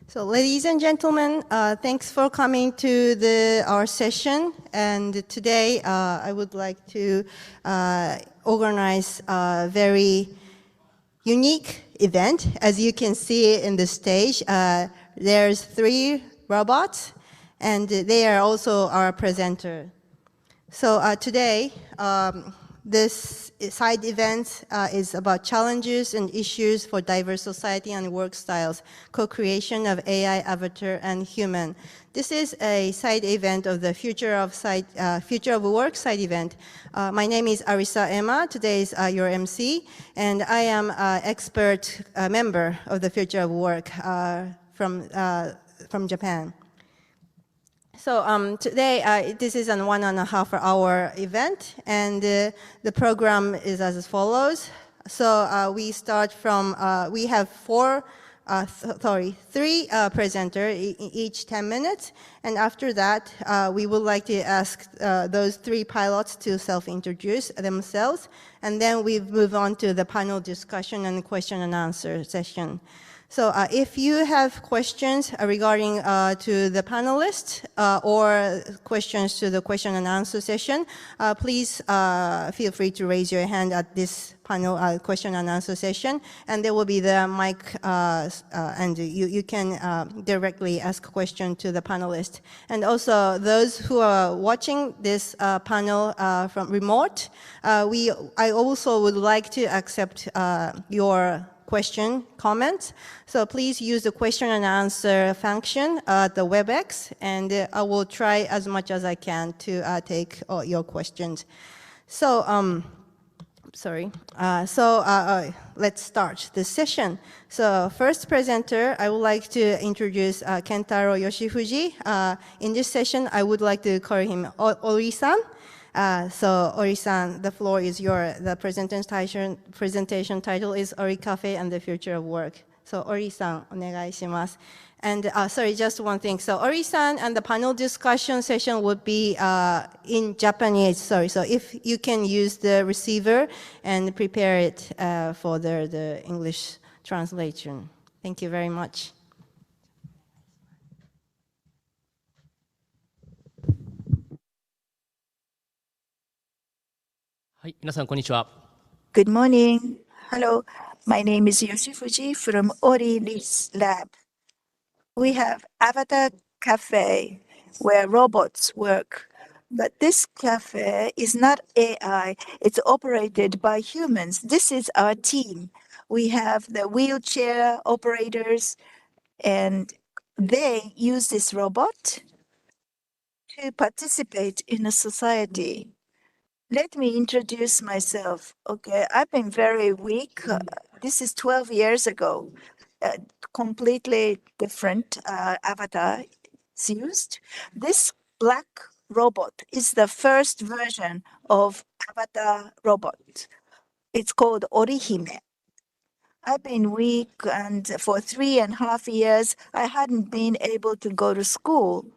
So, ladies and gentlemen, thanks for coming to our session. And today, I would like to organize a very unique event. As you can see in the stage, there's 3 robots, and they are also our presenter. So today, this side event is about challenges and issues for diverse society and work styles, co-creation of AI, avatar, and human. This is a side event of the Future of Work side event. My name is Arisa Emma. Today is your MC, and I am an expert member of the Future of Work from Japan. So today, this is a 1.5 hour event, and the program is as follows. So we start from, we have 3 presenters, each 10 minutes, and after that, we would like to ask those 3 pilots to self-introduce themselves, and then we move on to the panel discussion and question and answer session. So if you have questions regarding to the panelists or questions to the question and answer session, please feel free to raise your hand at this panel question and answer session, and there will be the mic, and you can directly ask question to the panelists. And also those who are watching this panel from remote, I also would like to accept your question, comments. So please use the question and answer function at the WebEx, and I will try as much as I can to take all your questions. So, let's start this session. So first presenter, I would like to introduce Kentaro Yoshifuji. In this session, I would like to call him Ori-san. So Ori-san, the floor is yours. The presentation title is Ori Cafe and the Future of Work. So Ori-san, onegai shimasu. And sorry, just one thing. So Ori-san and the panel discussion session would be in Japanese. Sorry, so if you can use the receiver and prepare it for the English translation. Thank you very much. Good morning. Hello. My name is Yoshifuji from Ori's Lab. We have Avatar Cafe where robots work. But this cafe is not AI. It's operated by humans. This is our team. We have the wheelchair operators, and they use this robot to participate in a society. Let me introduce myself. Okay, I've been very weak. This is 12 years ago. Completely different avatar is used. This black robot is the first version of avatar robot. It's called Orihime. I've been weak, and for 3.5 years, I hadn't been able to go to school.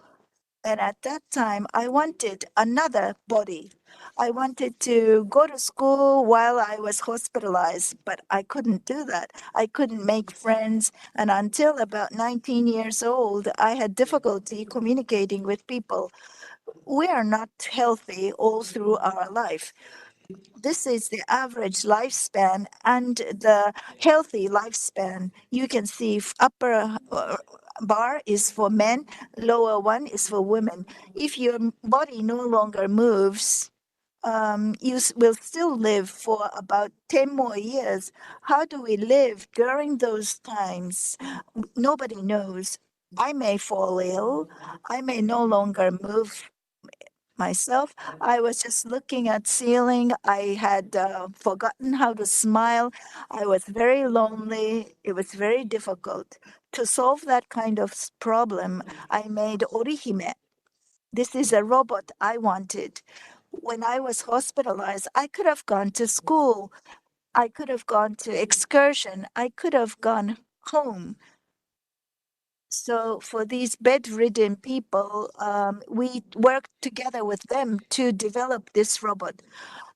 And at that time, I wanted another body. I wanted to go to school while I was hospitalized, but I couldn't do that. I couldn't make friends. And until about 19 years old, I had difficulty communicating with people. We are not healthy all through our life. This is the average lifespan and the healthy lifespan. You can see upper bar is for men, lower one is for women. If your body no longer moves, you will still live for about 10 more years. How do we live during those times? Nobody knows. I may fall ill. I may no longer move myself. I was just looking at ceiling. I had forgotten how to smile. I was very lonely. It was very difficult. To solve that kind of problem, I made Orihime. This is a robot I wanted. When I was hospitalized, I could have gone to school. I could have gone to excursion. I could have gone home. So for these bedridden people, we worked together with them to develop this robot.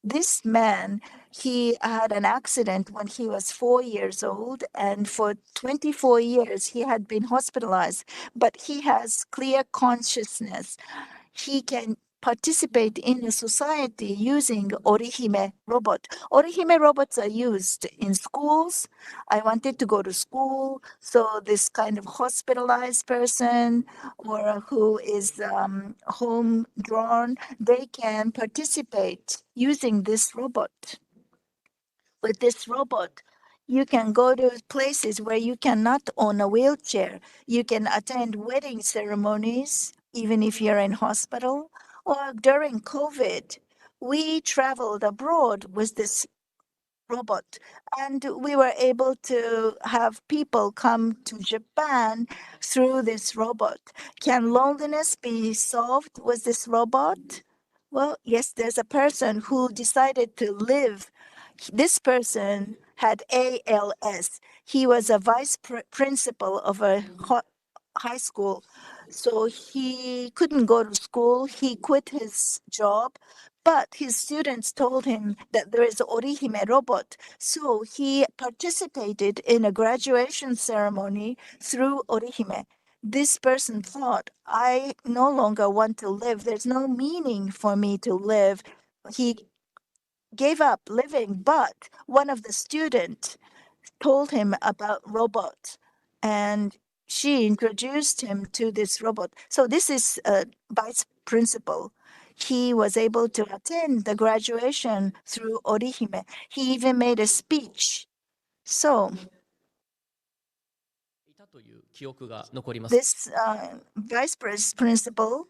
This man He had an accident when he was 4 years old, and for 24 years he had been hospitalized. But he has clear consciousness. He can participate in a society using Orihime robot. Orihime robots are used in schools. I wanted to go to school, so this kind of hospitalized person or who is home drawn, they can participate using this robot. With this robot, you can go to places where you cannot own a wheelchair. You can attend wedding ceremonies, even if you're in hospital. Or during COVID, we traveled abroad with this robot, and we were able to have people come to Japan through this robot. Can loneliness be solved with this robot? Well, yes, there's a person who decided to live. This person had ALS. He was a principal of a high school. So he couldn't go to school. He quit his job, but his students told him that there is Orihime robot. So he participated in a graduation ceremony through Orihime. This person thought, I no longer want to live. There's no meaning for me to live. He gave up living, but one of the students told him about robot, and she introduced him to this robot. So this is a vice principal. He was able to attend the graduation through Orihime. He even made a speech. So いたという記憶が残ります。 this vice principal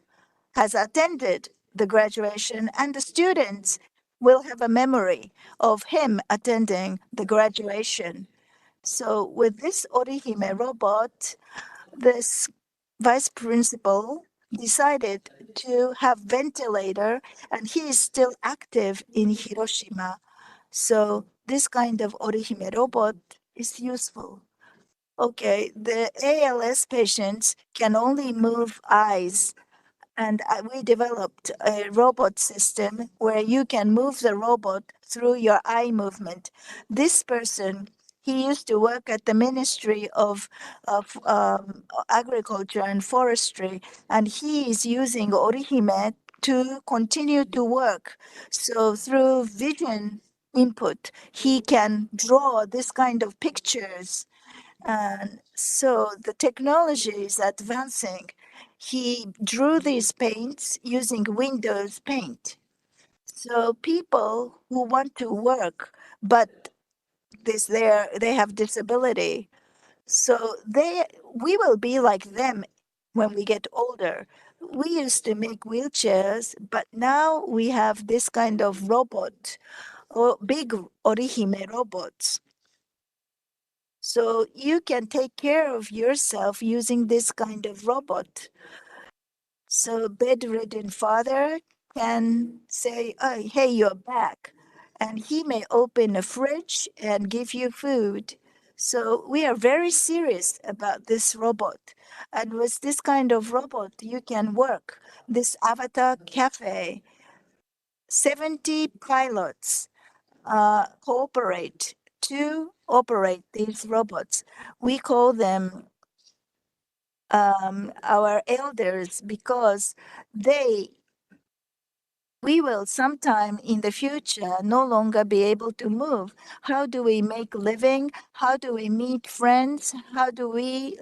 has attended the graduation, and the students will have a memory of him attending the graduation. So with this Orihime robot, this vice principal decided to have ventilator, and he is still active in Hiroshima. So this kind of Orihime robot is useful. Okay, the ALS patients can only move eyes, and we developed a robot system where you can move the robot through your eye movement. This person, he used to work at the Ministry of Agriculture and Forestry, and he is using Orihime to continue to work. So through vision input, he can draw this kind of pictures, and so the technology is advancing. He drew these paints using Windows Paint. So people who want to work, but they have disability. So we will be like them when we get older. We used to make wheelchairs, but now we have this kind of robot, or big Orihime robots. So you can take care of yourself using this kind of robot. So bedridden father can say, "Oh, hey, you're back," and he may open a fridge and give you food. So we are very serious about this robot. And with this kind of robot, you can work. This avatar cafe, 70 pilots cooperate to operate these robots. We call them our elders because they we will sometime in the future no longer be able to move. How do we make living? How do we meet friends? How do we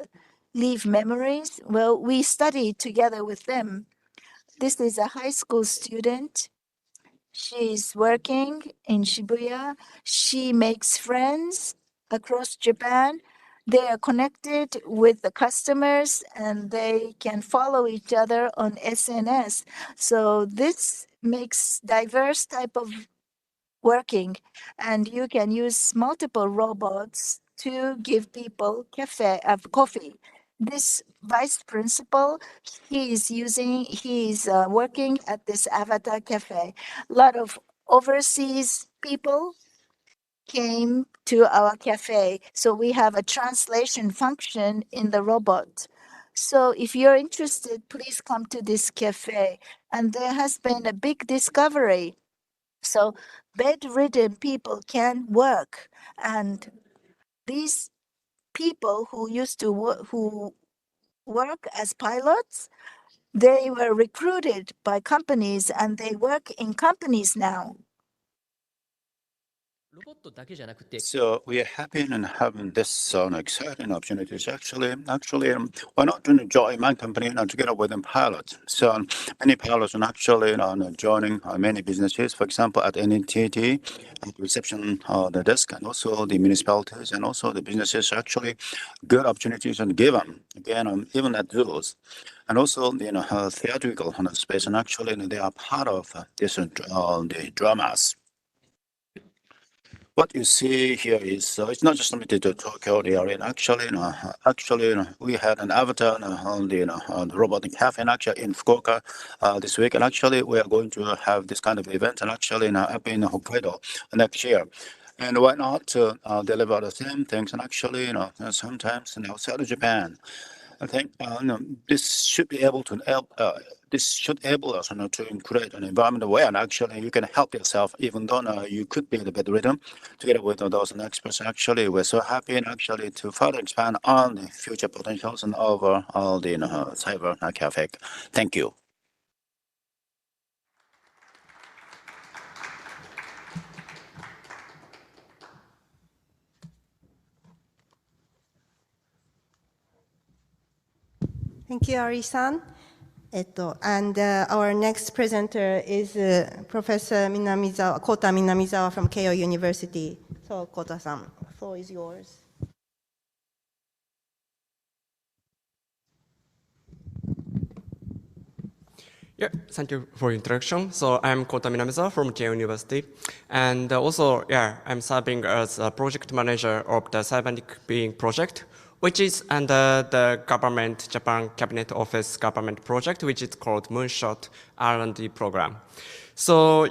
leave memories? Well, we study together with them. This is a high school student. She's working in Shibuya. She makes friends across Japan. They are connected with the customers and they can follow each other on SNS. So this makes diverse type of working, and you can use multiple robots to give people coffee. This vice principal, he is working at this avatar cafe. A lot of overseas people came to our cafe, so we have a translation function in the robot. So if you're interested, please come to this cafe. And there has been a big discovery. So bedridden people can work, and these people who used to work as pilots, they were recruited by companies and they work in companies now. ロボットだけじゃなくて、 So we are happy in having this exciting opportunities. Actually, why not to join my company together with them pilots? So many pilots are actually joining many businesses. For example, at NTT, at reception, the desk, and also the municipalities, and also the businesses. Actually, good opportunities and given again, even at zoos. And also, theatrical space, and actually, they are part of the dramas. What you see here is it's not just limited to Tokyo area. Actually, we had an avatar on the robotic cafe, and actually in Fukuoka this week. And actually, we are going to have this kind of event, and actually up in Hokkaido next year. And why not deliver the same things? And actually, sometimes outside of Japan. I think this should be able to help. This should enable us to create an environment where actually you can help yourself, even though you could be in a bedridden. Together with those experts, actually, we're so happy and actually to further expand on the future potentials and over all the cyber cafe. Thank you. Thank you, Ari-san. And our next presenter is Professor Kota Minamizawa from Keio University. So, Kota-san, the floor is yours. Yeah, thank you for your introduction. So I'm Kota Minamizawa from Keio University. And also, I'm serving as a project manager of the Cybernetic Being project, which is under the government, Japan Cabinet Office government project, which is called Moonshot R&D program. So,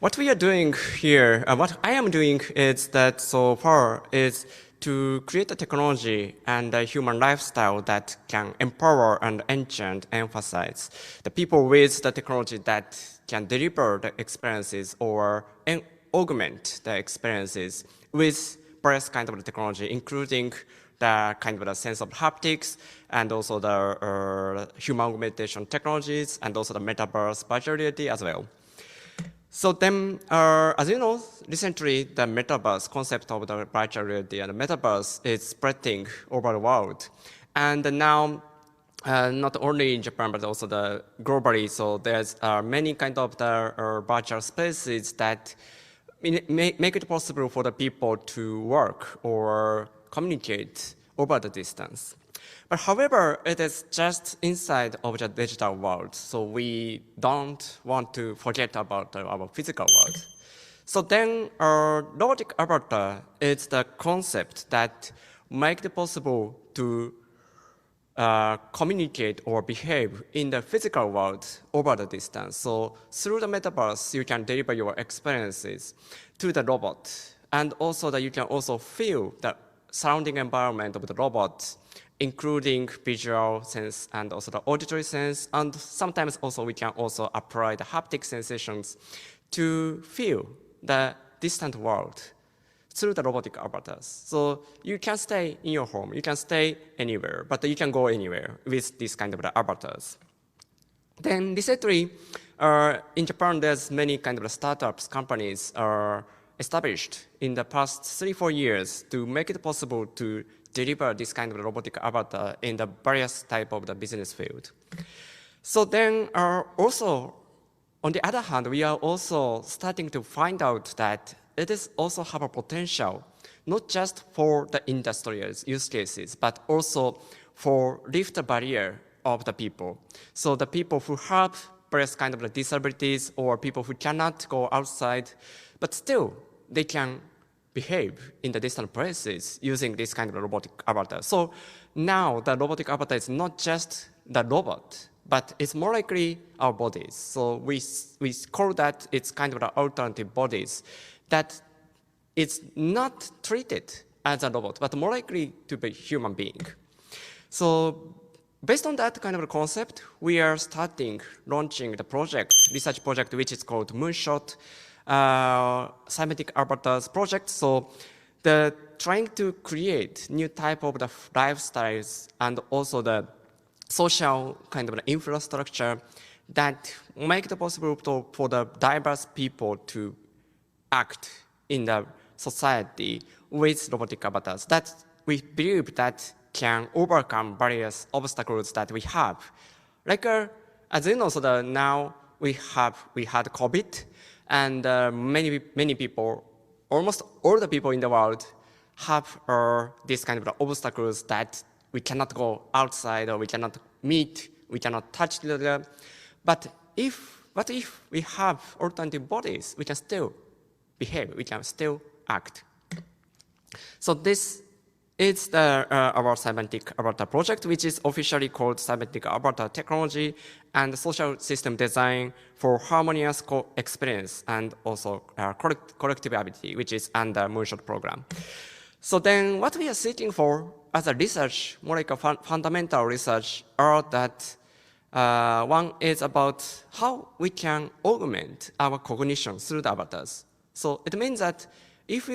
what we are doing here, what I am doing is that so far is to create a technology and a human lifestyle that can empower and enchant, emphasize the people with the technology that can deliver the experiences or augment the experiences with various kinds of technology, including the kind of the sense of haptics, and also the human augmentation technologies, and also the metaverse virtual reality as well. So then, as you know, recently the metaverse concept of the virtual reality and the metaverse is spreading over the world. And now, not only in Japan, but also globally, so there's many kind of the virtual spaces that make it possible for the people to work or communicate over the distance. But however, it is just inside of the digital world, so we don't want to forget about our physical world. So then, robotic avatar is the concept that makes it possible to communicate or behave in the physical world over the distance. So through the metaverse, you can deliver your experiences to the robot, and also that you can also feel the surrounding environment of the robot, including visual sense and also the auditory sense, and sometimes also we can also apply the haptic sensations to feel the distant world through the robotic avatars. So you can stay in your home, you can stay anywhere, but you can go anywhere with this kind of the avatars. Then recently, in Japan, there's many kind of startups, companies are established in the past 3-4 years to make it possible to deliver this kind of robotic avatar in the various type of the business field. So then also, on the other hand, we are also starting to find out that it is also have a potential, not just for the industrial use cases, but also for lift the barrier of the people. So the people who have various kind of disabilities or people who cannot go outside, but still they can behave in the distant places using this kind of robotic avatar. So now the robotic avatar is not just the robot, but it's more likely our bodies. So we call that it's kind of the alternative bodies that it's not treated as a robot, but more likely to be human being. So based on that kind of concept, we are launching the research project, which is called Moonshot cybernetic avatars project. So the trying to create new type of the lifestyles and also the social kind of infrastructure that make it possible for the diverse people to act in the society with robotic avatars. That we believe that can overcome various obstacles that we have. Like as you know, so now we had COVID, and many people, almost all the people in the world, have this kind of obstacles that we cannot go outside or we cannot meet, we cannot touch each other. But if we have alternative bodies, we can still behave, we can still act. So this is our cybernetic avatar project, which is officially called cybernetic avatar technology and social system design for harmonious co-experience and also collective ability, which is under Moonshot program. So then what we are seeking for as a research, more like a fundamental research, are that one is about how we can augment our cognition through the avatars. So it means that if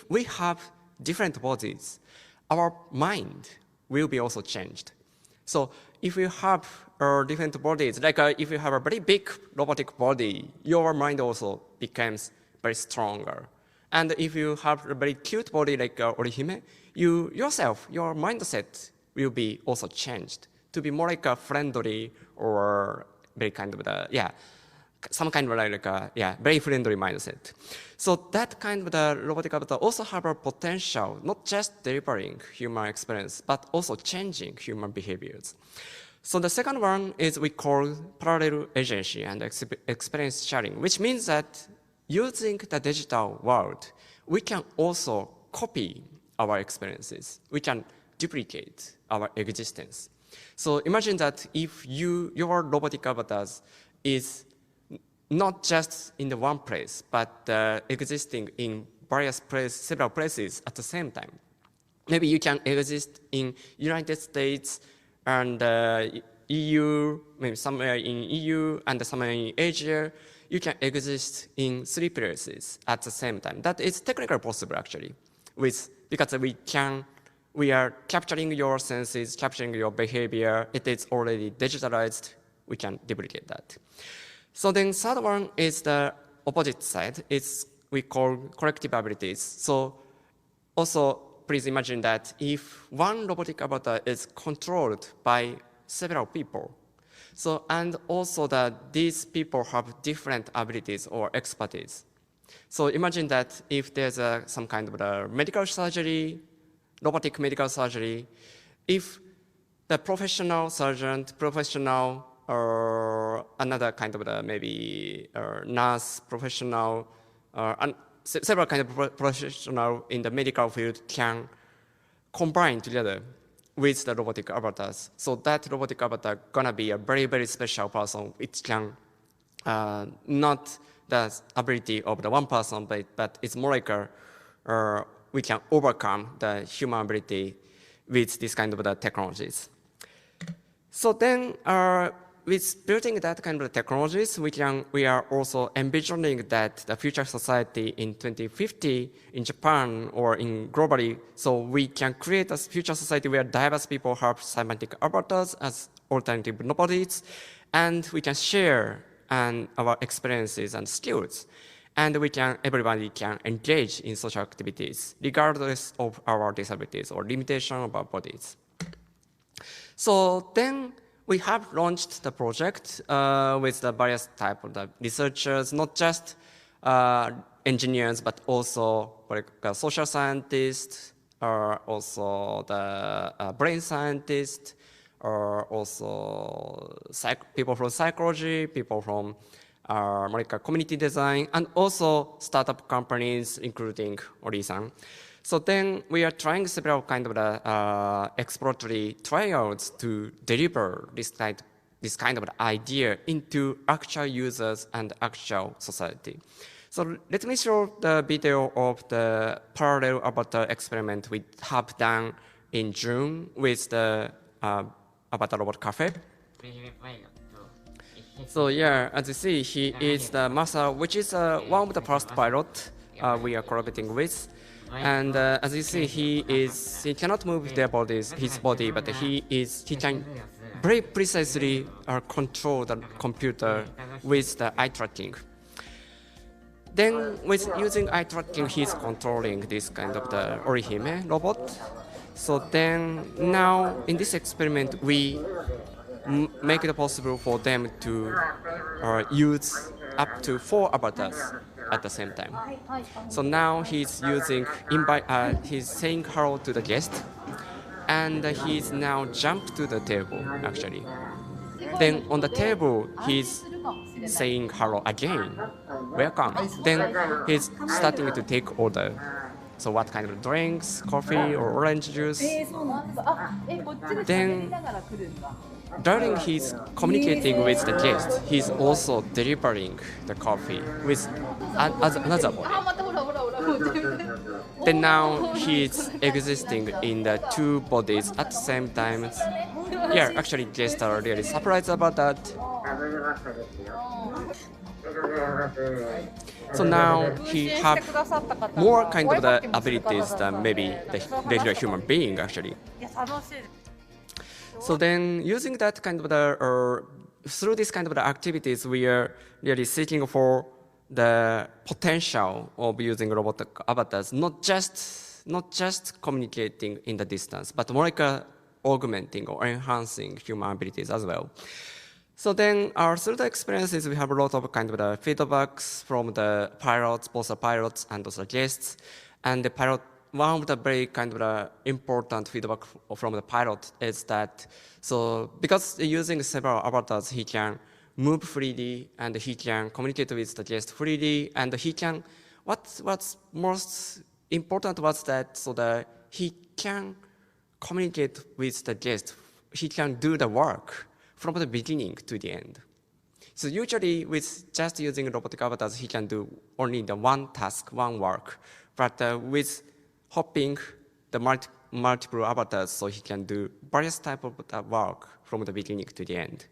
we have different bodies, our mind will be also changed. So if you have different bodies, like if you have a very big robotic body, your mind also becomes very stronger. And if you have a very cute body like Orihime, your mindset will be also changed to be more like a friendly or very kind of some kind of very friendly mindset. So that kind of the robotic avatar also have a potential, not just delivering human experience, but also changing human behaviors. So the second one is we call parallel agency and experience sharing, which means that using the digital world, we can also copy our experiences. We can duplicate our existence. So imagine that if your robotic avatars is not just in the one place, but existing in several places at the same time. Maybe you can exist in United States and EU, maybe somewhere in EU and somewhere in Asia. You can exist in 3 places at the same time. That is technically possible actually, because we are capturing your senses, capturing your behavior. It is already digitalized. We can duplicate that. So then third one is the opposite side. We call collective abilities. So also please imagine that if one robotic avatar is controlled by several people, so and also that these people have different abilities or expertise. So imagine that if there's some kind of a medical surgery, robotic medical surgery, if the professional surgeon, or another kind of maybe nurse professional, and several kind of professional in the medical field can combine together with the robotic avatars. So that robotic avatar gonna be a very, very special person. It can not the ability of the one person, but it's more like we can overcome the human ability with this kind of the technologies. So then with building that kind of technologies, we are also envisioning that the future society in 2050 in Japan or in globally, so we can create a future society where diverse people have cybernetic avatars as alternative bodies, and we can share our experiences and skills, and everybody can engage in social activities regardless of our disabilities or limitation of our bodies. So then we have launched the project with the various type of the researchers, not just engineers, but also like social scientists, or also the brain scientists, or also people from psychology, people from community design, and also startup companies, including Ori-san. So then we are trying several kind of exploratory trials to deliver this kind of idea into actual users and actual society. So let me show the video of the parallel avatar experiment we have done in June with the Avatar Robot Cafe. So yeah, as you see, he is the master, which is one of the first pilot we are collaborating with. And as you see, he cannot move their bodies, his body, but he can very precisely control the computer with the eye tracking. Then with using eye tracking, he's controlling this kind of the Orihime robot. So then now in this experiment, we make it possible for them to use up to 4 avatars at the same time. So now he's he's saying hello to the guest, and he's now jumped to the table actually. Then on the table, he's saying hello again, welcome. Then he's starting to take order. So what kind of drinks, coffee or orange juice? Then during his communicating with the guest, he's also delivering the coffee with another body. Then now he's existing in the 2 bodies at the same time. Yeah, actually guests are really surprised about that. So now he have more kind of the abilities than maybe the regular human being actually. So then using that kind of the, through this kind of the activities, we are really seeking for the potential of using robotic avatars, not just communicating in the distance, but more like augmenting or enhancing human abilities as well. So then through the experiences, we have a lot of kind of the feedbacks from the pilots, both the pilots and also the guests. And the pilot, one of the very kind of the important feedback from the pilot is that, so because using several avatars, he can move freely and he can communicate with the guest freely, and he can, what's most important was that, so that he can communicate with the guest, he can do the work from the beginning to the end. So usually with just using robotic avatars, he can do only the one task, one work, but with hopping the multiple avatars, so he can do various type of work from the beginning to the end.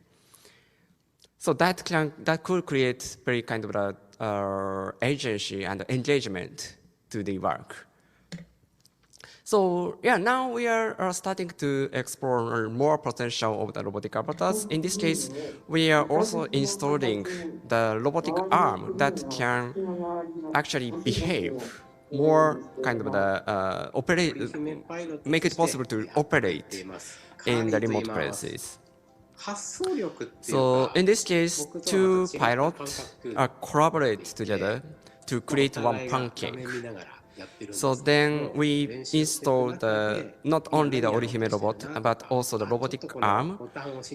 So that could create very kind of agency and engagement to the work. So yeah, now we are starting to explore more potential of the robotic avatars. In this case, we are also installing the robotic arm that can actually behave more kind of the make it possible to operate in the remote places. So in this case, 2 pilots collaborate together to create one pancake. So then we installed not only the Orihime robot, but also the robotic arm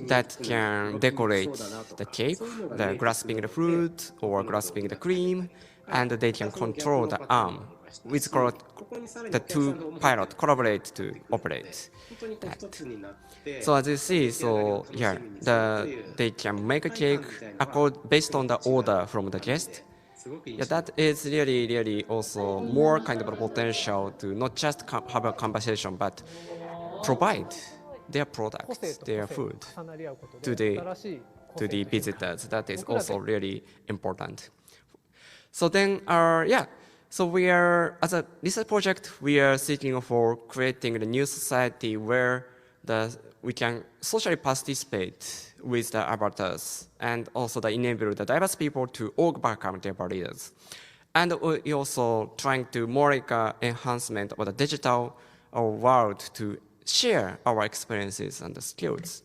that can decorate the cake, the grasping the fruit or grasping the cream, and they can control the arm. With the 2 pilots collaborate to operate that. So as you see, so yeah, they can make a cake based on the order from the guest. Yeah, that is really also more kind of a potential to not just have a conversation, but provide their products, their food to the visitors. That is also really important. So then, yeah. So we are, as a research project, we are seeking for creating a new society where we can socially participate with the avatars and also enable the diverse people to overcome their barriers. And we're also trying to more like enhancement of the digital world to share our experiences and the skills.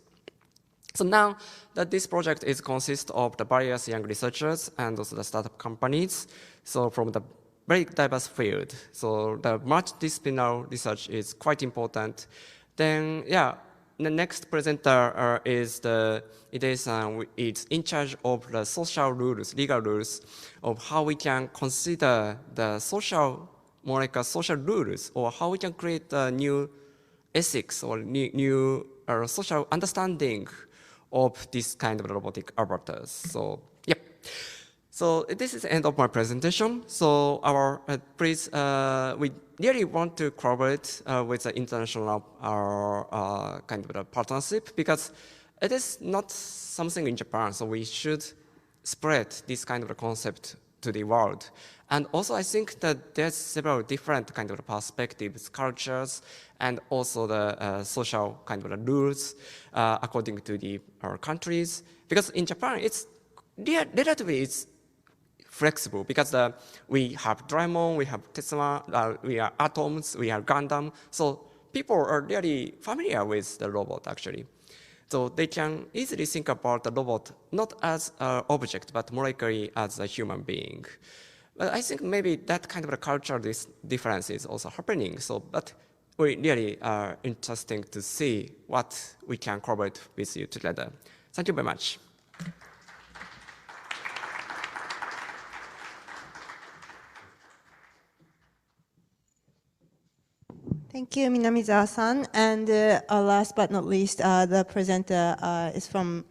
So now that this project consists of the various young researchers and also the startup companies, so from the very diverse field. So the multidisciplinary research is quite important. Then, yeah, the next presenter is it's in charge of the social rules, legal rules of how we can consider the social, more like social rules, or how we can create new ethics or new social understanding of this kind of robotic avatars. So, yep. So this is the end of my presentation. So we really want to collaborate with the international kind of partnership, because it is not something in Japan, so we should spread this kind of a concept to the world. And also I think that there's several different kind of perspectives, cultures, and also the social kind of rules according to the countries. Because in Japan, it's relatively it's flexible because we have Doraemon, we have Tesla, we have Atoms, we have Gundam. So people are really familiar with the robot actually. So they can easily think about the robot not as an object, but molecularly as a human being. But I think maybe that kind of a cultural difference is also happening. So, but we really are interesting to see what we can collaborate with you together. Thank you very much. Thank you, Minamizawa-san. And last but not least, the presenter is from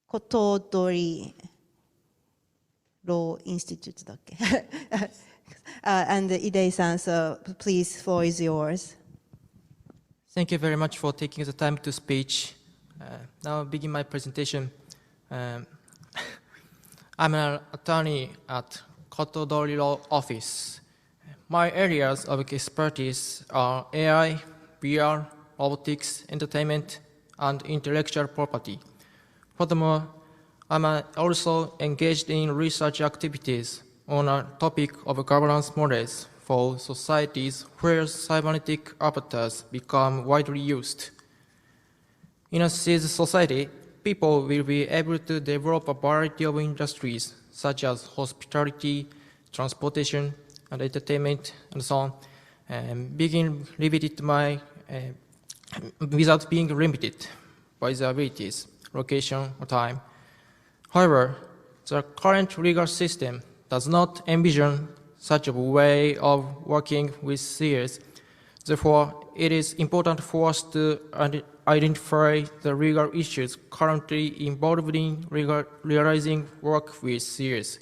Kotodori Law Institute. And Ide-san, so please, floor is yours. Thank you very much for taking the time to speak. Now I'll begin my presentation. I'm an attorney at Kotodori Law Office. My areas of expertise are AI, VR, robotics, entertainment, and intellectual property. Furthermore, I'm also engaged in research activities on a topic of governance models for societies where cybernetic avatars become widely used. In a CIS society, people will be able to develop a variety of industries such as hospitality, transportation, and entertainment, and so on, without being limited by their abilities, location, or time. However, the current legal system does not envision such a way of working with CIS. Therefore, it is important for us to identify the legal issues currently involved in realizing work with CIS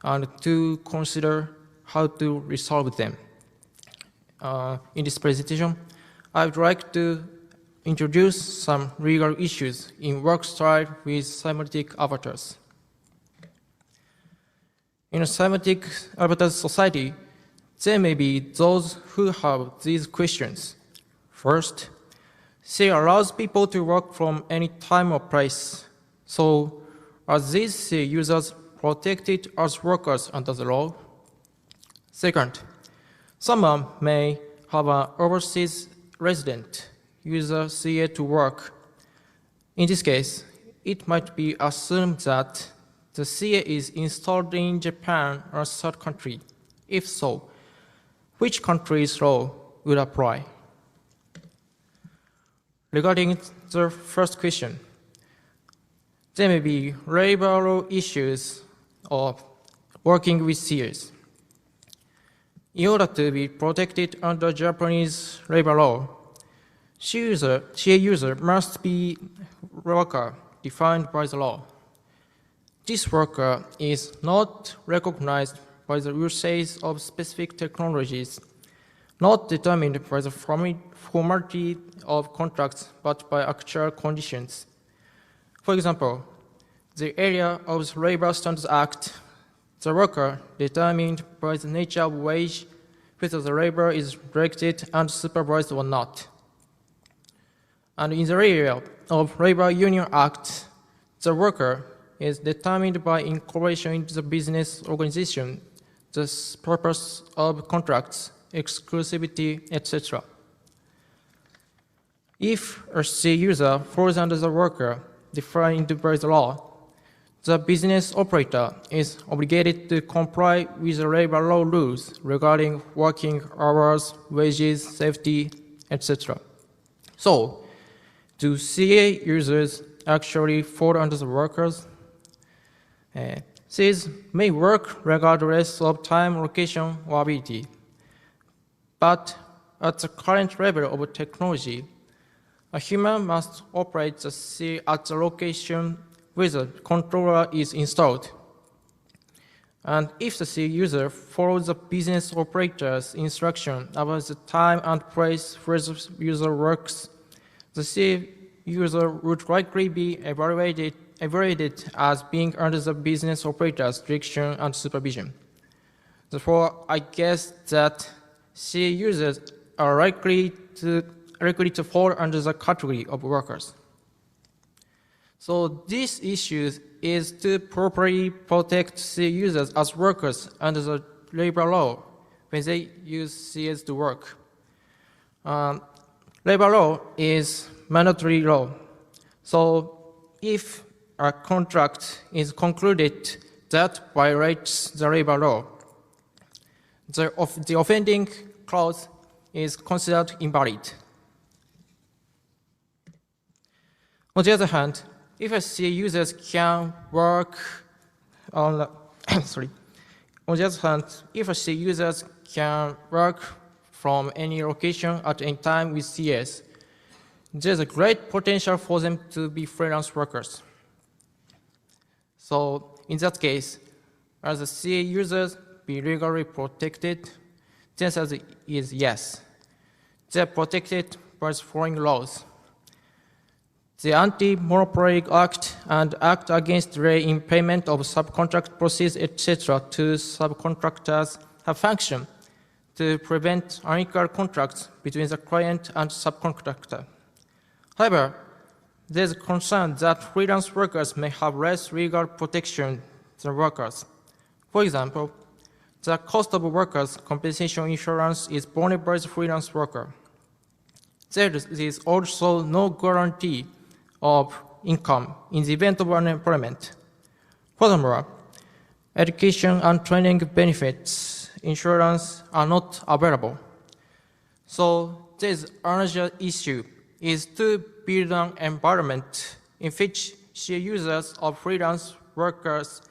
and to consider how to resolve them. In this presentation, I would like to introduce some legal issues in work style with cybernetic avatars. In a cybernetic avatar society, there may be those who have these questions. First, CIS allows people to work from any time or place. So, are these CIS users protected as workers under the law? Second, someone may have an overseas resident use a CA to work. In this case, it might be assumed that the CA is installed in Japan or a third country. If so, which country's law would apply? Regarding the first question, there may be labor law issues of working with CAs. In order to be protected under Japanese labor law, CA user must be worker defined by the law. This worker is not recognized by the uses of specific technologies, not determined by the formality of contracts, but by actual conditions. For example, the area of the Labor Standards Act, the worker determined by the nature of wage whether the labor is directed and supervised or not. And in the area of Labor Union Act, the worker is determined by incorporation into the business organization, the purpose of contracts, exclusivity, etc. If a C user falls under the worker defined by the law, the business operator is obligated to comply with the labor law rules regarding working hours, wages, safety, etc. So, do CA users actually fall under the workers? CAs may work regardless of time, location, or ability. But at the current level of technology, a human must operate the CA at the location where the controller is installed. And if the CA user follows the business operator's instruction about the time and place where the user works, the CA user would likely be evaluated as being under the business operator's direction and supervision. Therefore, I guess that CA users are likely to fall under the category of workers. So this issue is to properly protect CA users as workers under the labor law when they use CAs to work. Labor law is mandatory law. So if a contract is concluded that violates the labor law, the offending clause is considered invalid. On the other hand, if a CA user can work on on the other hand, if a CA user can work from any location at any time with CS, there's a great potential for them to be freelance workers. So in that case, as a CA users be legally protected, the answer is yes. They're protected by the following laws. The Anti-Monopoly Act and Act Against Delay in Payment of Subcontract Proceeds, etc. to subcontractors have functioned to prevent unequal contracts between the client and subcontractor. However, there is a concern that freelance workers may have less legal protection than workers. For example, the cost of workers' compensation insurance is borne by the freelance worker. There is also no guarantee of income in the event of unemployment. Furthermore, education and training benefits insurance are not available. So this another issue is to build an environment in which CA users or freelance workers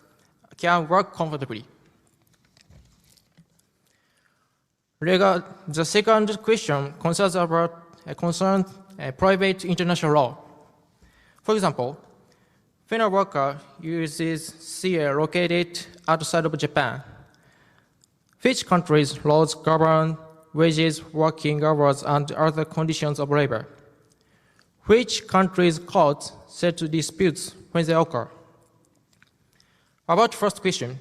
can work comfortably. The second question concerns private international law. For example, when a worker uses CA located outside of Japan, which countries' laws govern wages, working hours, and other conditions of labor? Which countries' courts settle disputes when they occur? About the first question,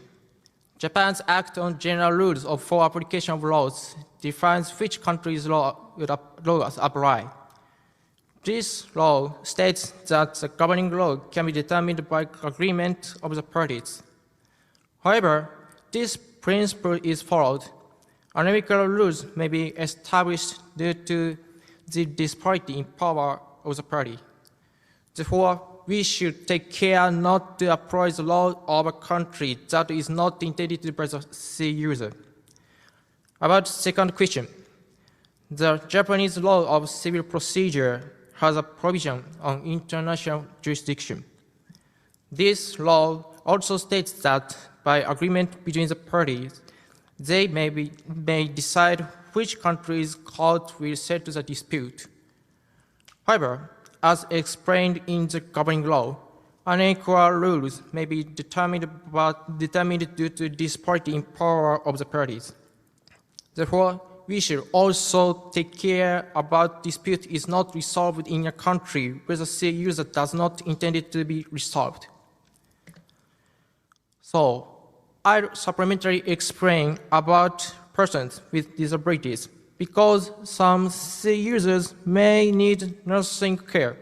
Japan's Act on General Rules for Application of Laws defines which countries' laws apply. This law states that the governing law can be determined by agreement of the parties. However, this principle is followed. Unequal rules may be established due to the disparity in power of the party. Therefore, we should take care not to apply the law of a country that is not intended by the CA user. About the second question, the Japanese law of civil procedure has a provision on international jurisdiction. This law also states that by agreement between the parties, they may decide which country's court will settle the dispute. However, as explained in the governing law, unequal rules may be determined due to disparity in power of the parties. Therefore, we should also take care about dispute is not resolved in a country where the CA user does not intend it to be resolved. So, I'll supplementary explain about persons with disabilities because some CA users may need nursing care.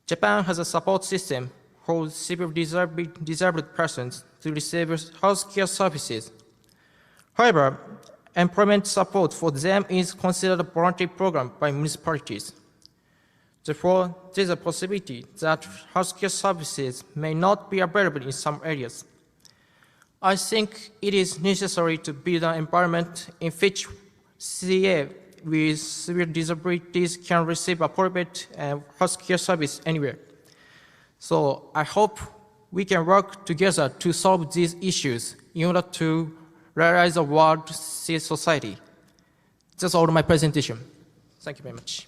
Japan has a support system for severely disabled persons to receive healthcare services. However, employment support for them is considered a voluntary program by municipalities. Therefore, there is a possibility that healthcare services may not be available in some areas. I think it is necessary to build an environment in which CA with severe disabilities can receive appropriate healthcare service anywhere. So I hope we can work together to solve these issues in order to realize a world CA society. That's all my presentation. Thank you very much.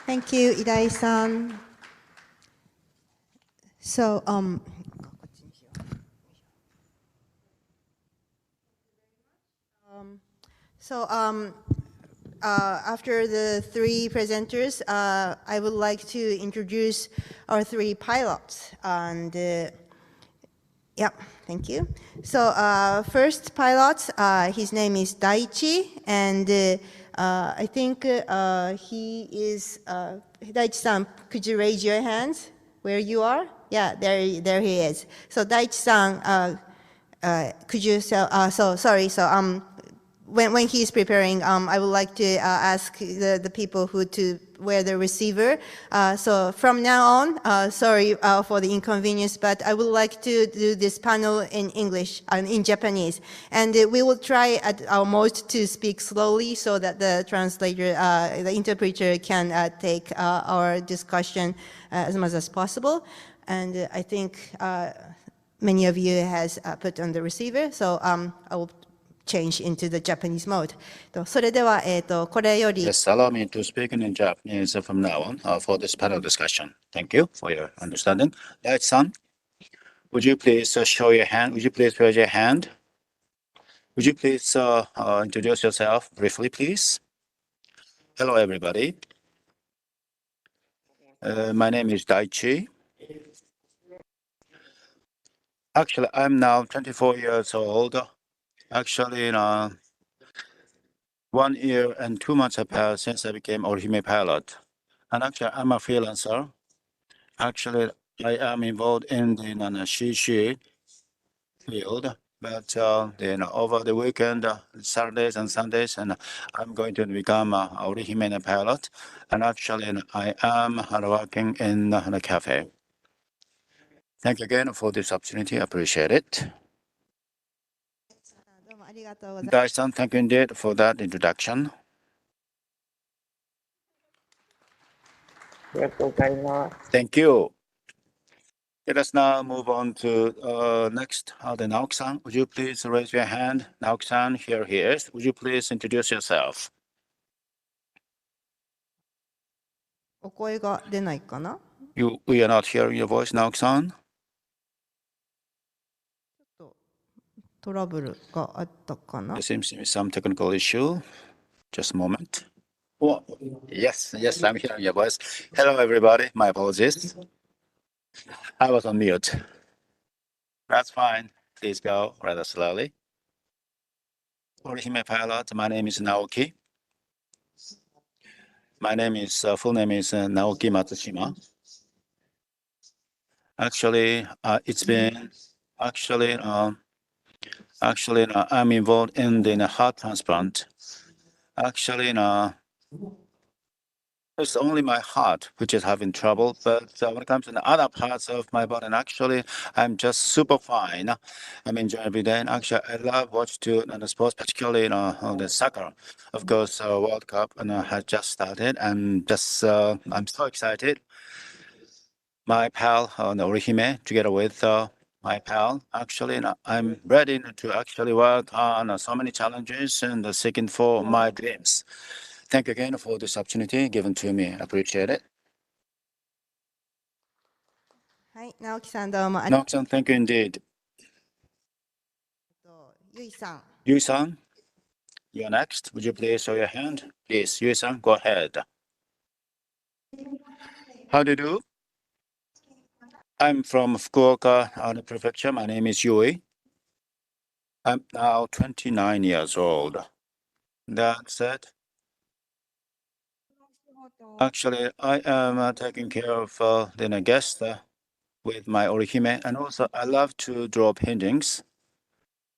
Thank you, Idai-san. after the three presenters, I would like to introduce our three pilots. And yeah, thank you. So first pilot, his name is Daichi, and I think he is, Daichi-san, could you raise your hands where you are? Yeah, there he is. So Daichi-san, could you, when he's preparing, I would like to ask the people who to wear the receiver. So from now on, sorry for the inconvenience, but I would like to do this panel in English and in Japanese. And we will try at our most to speak slowly so that the translator, the interpreter can take our discussion as much as possible. And I think many of you has put on the receiver, so I will change into the Japanese mode. それでは、これより Yes, allow me to speak in Japanese from now on for this panel discussion. Thank you for your understanding. Daichi-san, would you please show your hand? Would you please raise your hand? Would you please introduce yourself briefly, please? Hello, everybody. My name is Daichi. Actually, I'm now 24 years old. Actually, 1 year and 2 months have passed since I became Orihime pilot. And actually, I'm a freelancer. Actually, I am involved in the CC field, but over the weekend, Saturdays and Sundays, and I'm going to become a Orihime pilot. And actually, I am working in a cafe. Thank you again for this opportunity. I appreciate it. どうもありがとうございます。 Dai-san, thank you indeed for that introduction. ありがとうございます。 Thank you. Let us now move on to next, the Naoki-san. Would you please raise your hand? Naoki-san, here he is. Would you please introduce yourself? お声が出ないかな？ We are not hearing your voice, Naoki-san. トラブルがあったかな？ There seems to be some technical issue. Just a moment. Oh, yes, I'm hearing your voice. Hello, everybody. My apologies. I was on mute. That's fine. Please go rather slowly. Orihime pilot, my name is Naoki. My name is, full name is Naoki Matsushima. Actually, it's been, I'm involved in the heart transplant. Actually, it's only my heart which is having trouble, but when it comes to the other parts of my body, and actually, I'm just super fine. I'm enjoying every day, and actually, I love watch the sports, particularly on the soccer. Of course, World Cup has just started, and just I'm so excited. My pal, Orihime, together with my pal, actually, I'm ready to actually work on so many challenges and seeking for my dreams. Thank you again for this opportunity given to me. I appreciate it. はい、直樹さんどうもありが Noxon, thank you indeed. とう。ゆいさん、 Yui-san, you're next. Would you please show your hand? Please, Yui-san, go ahead. How do you do? I'm from Fukuoka Prefecture. My name is Yui. I'm now 29 years old. That's it. Actually, I am taking care of the guest with my Orihime, and also I love to draw paintings.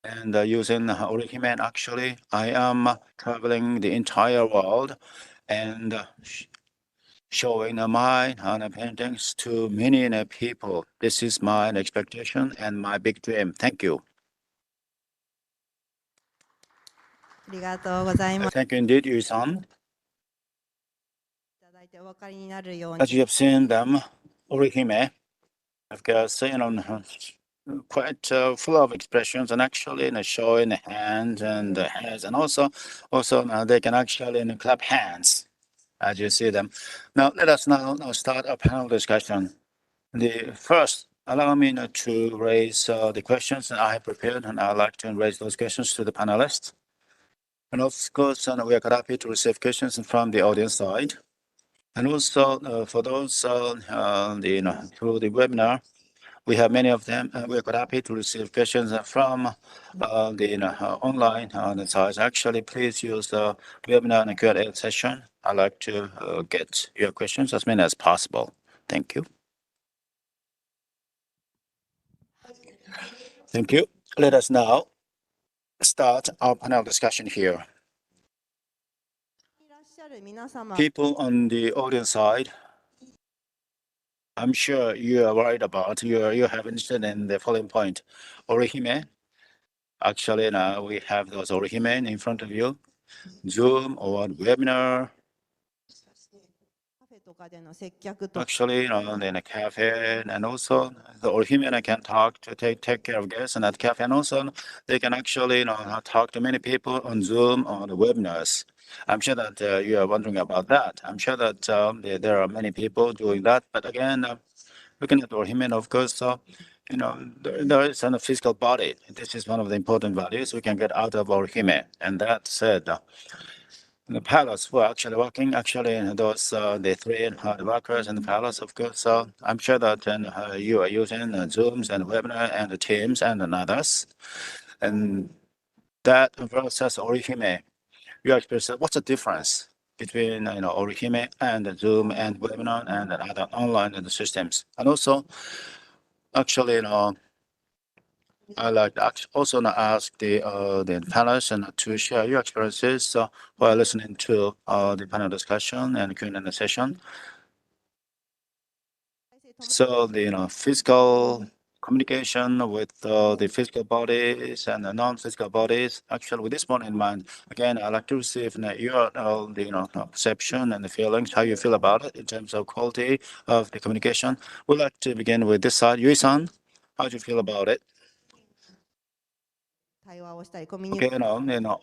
And using Orihime, actually, I am traveling the entire world and showing my paintings to many people. This is my expectation and my big dream. Thank you. ありがとうございます。 Thank you indeed, Yu-san. いただいてお分かりになるように As you have seen them, Orihime, of course, quite full of expressions and actually showing the hands and the heads, and also they can actually clap hands as you see them. Now let us now start a panel discussion. The first, allow me to raise the questions that I have prepared, and I'd like to raise those questions to the panelists. And of course, we are quite happy to receive questions from the audience side. And also, for those through the webinar, we have many of them. We are quite happy to receive questions from the online the side. Actually, please use the webinar and Q&A session. I'd like to get your questions as many as possible. Thank you. Thank you. Let us now start our panel discussion here. いらっしゃる皆様、 People on the audience side, I'm sure you are worried about, you have interested in the following point. Orihime. Actually, now we have those Orihime in front of you. Zoom or webinar. カフェとかでの接客とか、 Actually, in a cafe, and also the Orihime can talk to take care of guests in that cafe, and also they can actually talk to many people on Zoom or the webinars. I'm sure that you are wondering about that. I'm sure that there are many people doing that, but again, looking at Orihime, of course, there is a physical body. This is one of the important values we can get out of Orihime. And that said, the pilots were actually working, those the three workers and the pilots, of course. So I'm sure that you are using Zooms and webinar and the Teams and others. And that versus Orihime, you express what's the difference between Orihime and Zoom and webinar and other online systems. And also, actually, I like to also ask the panelists and to share your experiences while listening to the panel discussion and Q&A session. So the physical communication with the physical bodies and the non-physical bodies. Actually, with this point in mind, again, I'd like to receive your perception and the feelings, how you feel about it in terms of quality of the communication. We'd like to begin with this side. Yui-san, how do you feel about it? 対話をしたり、コミュニ Okay,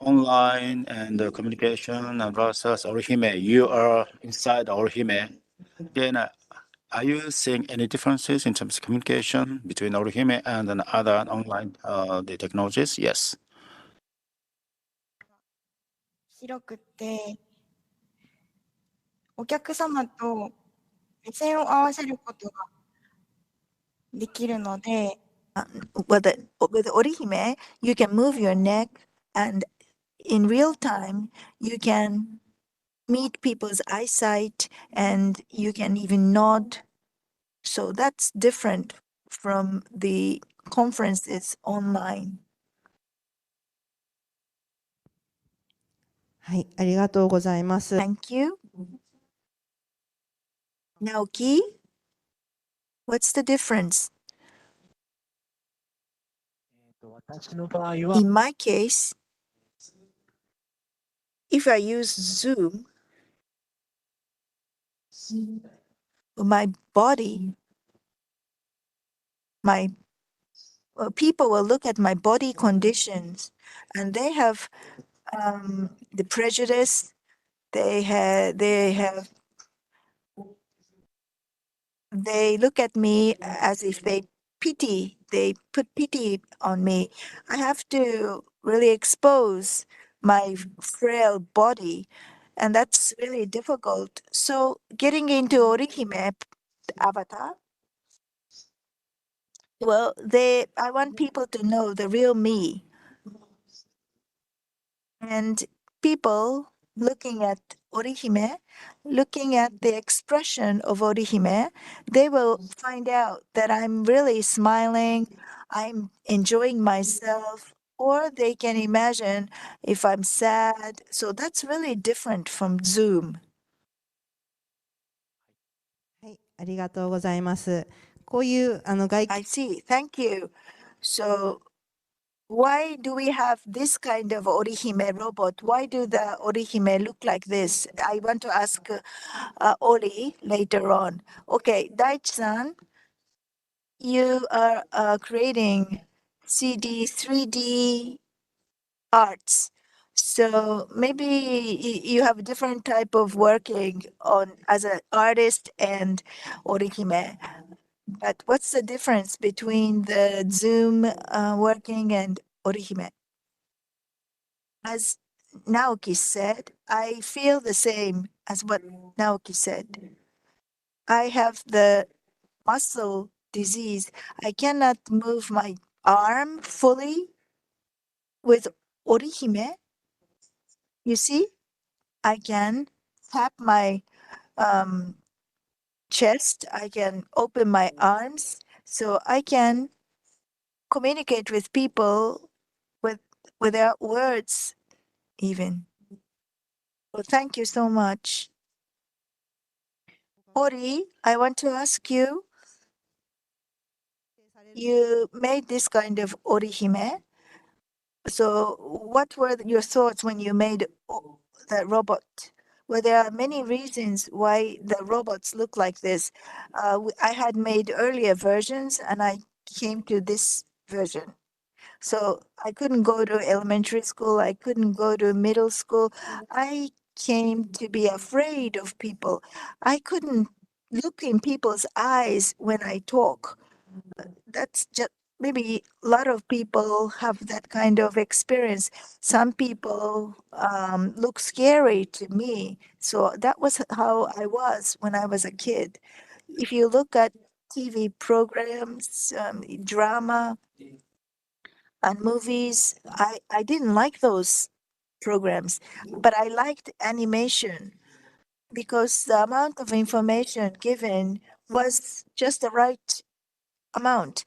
online and communication and versus Orihime. You are inside Orihime. Then, are you seeing any differences in terms of communication between Orihime and other online the technologies? Yes. 広くて、お客様と目線を合わせることができるので、with Orihime, you can move your neck and in real time, you can meet people's eyesight and you can even nod. So that's different from the conferences online. はい、ありがとうございます。 Thank you. Naoki, what's the difference? In my case, if I use Zoom, my body, people will look at my body conditions and they have the prejudice, they look at me as if they put pity on me. I have to really expose my frail body, and that's really difficult. So getting into Orihime avatar, well, I want people to know the real me. And people looking at Orihime, looking at the expression of Orihime, they will find out that I'm really smiling, I'm enjoying myself, or they can imagine if I'm sad. So that's really different from Zoom. はい、ありがとうございます。こういう外 I see. Thank you. So why do we have this kind of Orihime robot? Why do the Orihime look like this? I want to ask Ori later on. Okay, Daichi-san, you are creating 3D arts. So maybe you have a different type of working on as an artist and Orihime. But what's the difference between the Zoom working and Orihime? As Naoki said, I feel the same as what Naoki said. I have the muscle disease. I cannot move my arm fully with orihime. You see, I can tap my um, chest, I can open my arms, so I can communicate with people with without words even. Well, thank you so much. Ori, I want to ask you, you made this kind of orihime. So what were your thoughts when you made the robot? Well, there are many reasons why the robots look like this. I had made earlier versions and I came to this version. So I couldn't go to elementary school. I couldn't go to middle school. I came to be afraid of people. I couldn't look in people's eyes when I talk. That's just maybe a lot of people have that kind of experience. Some people look scary to me. So that was how I was when I was a kid. If you look at TV programs, drama, and movies, I didn't like those programs, but I liked animation because the amount of information given was just the right amount.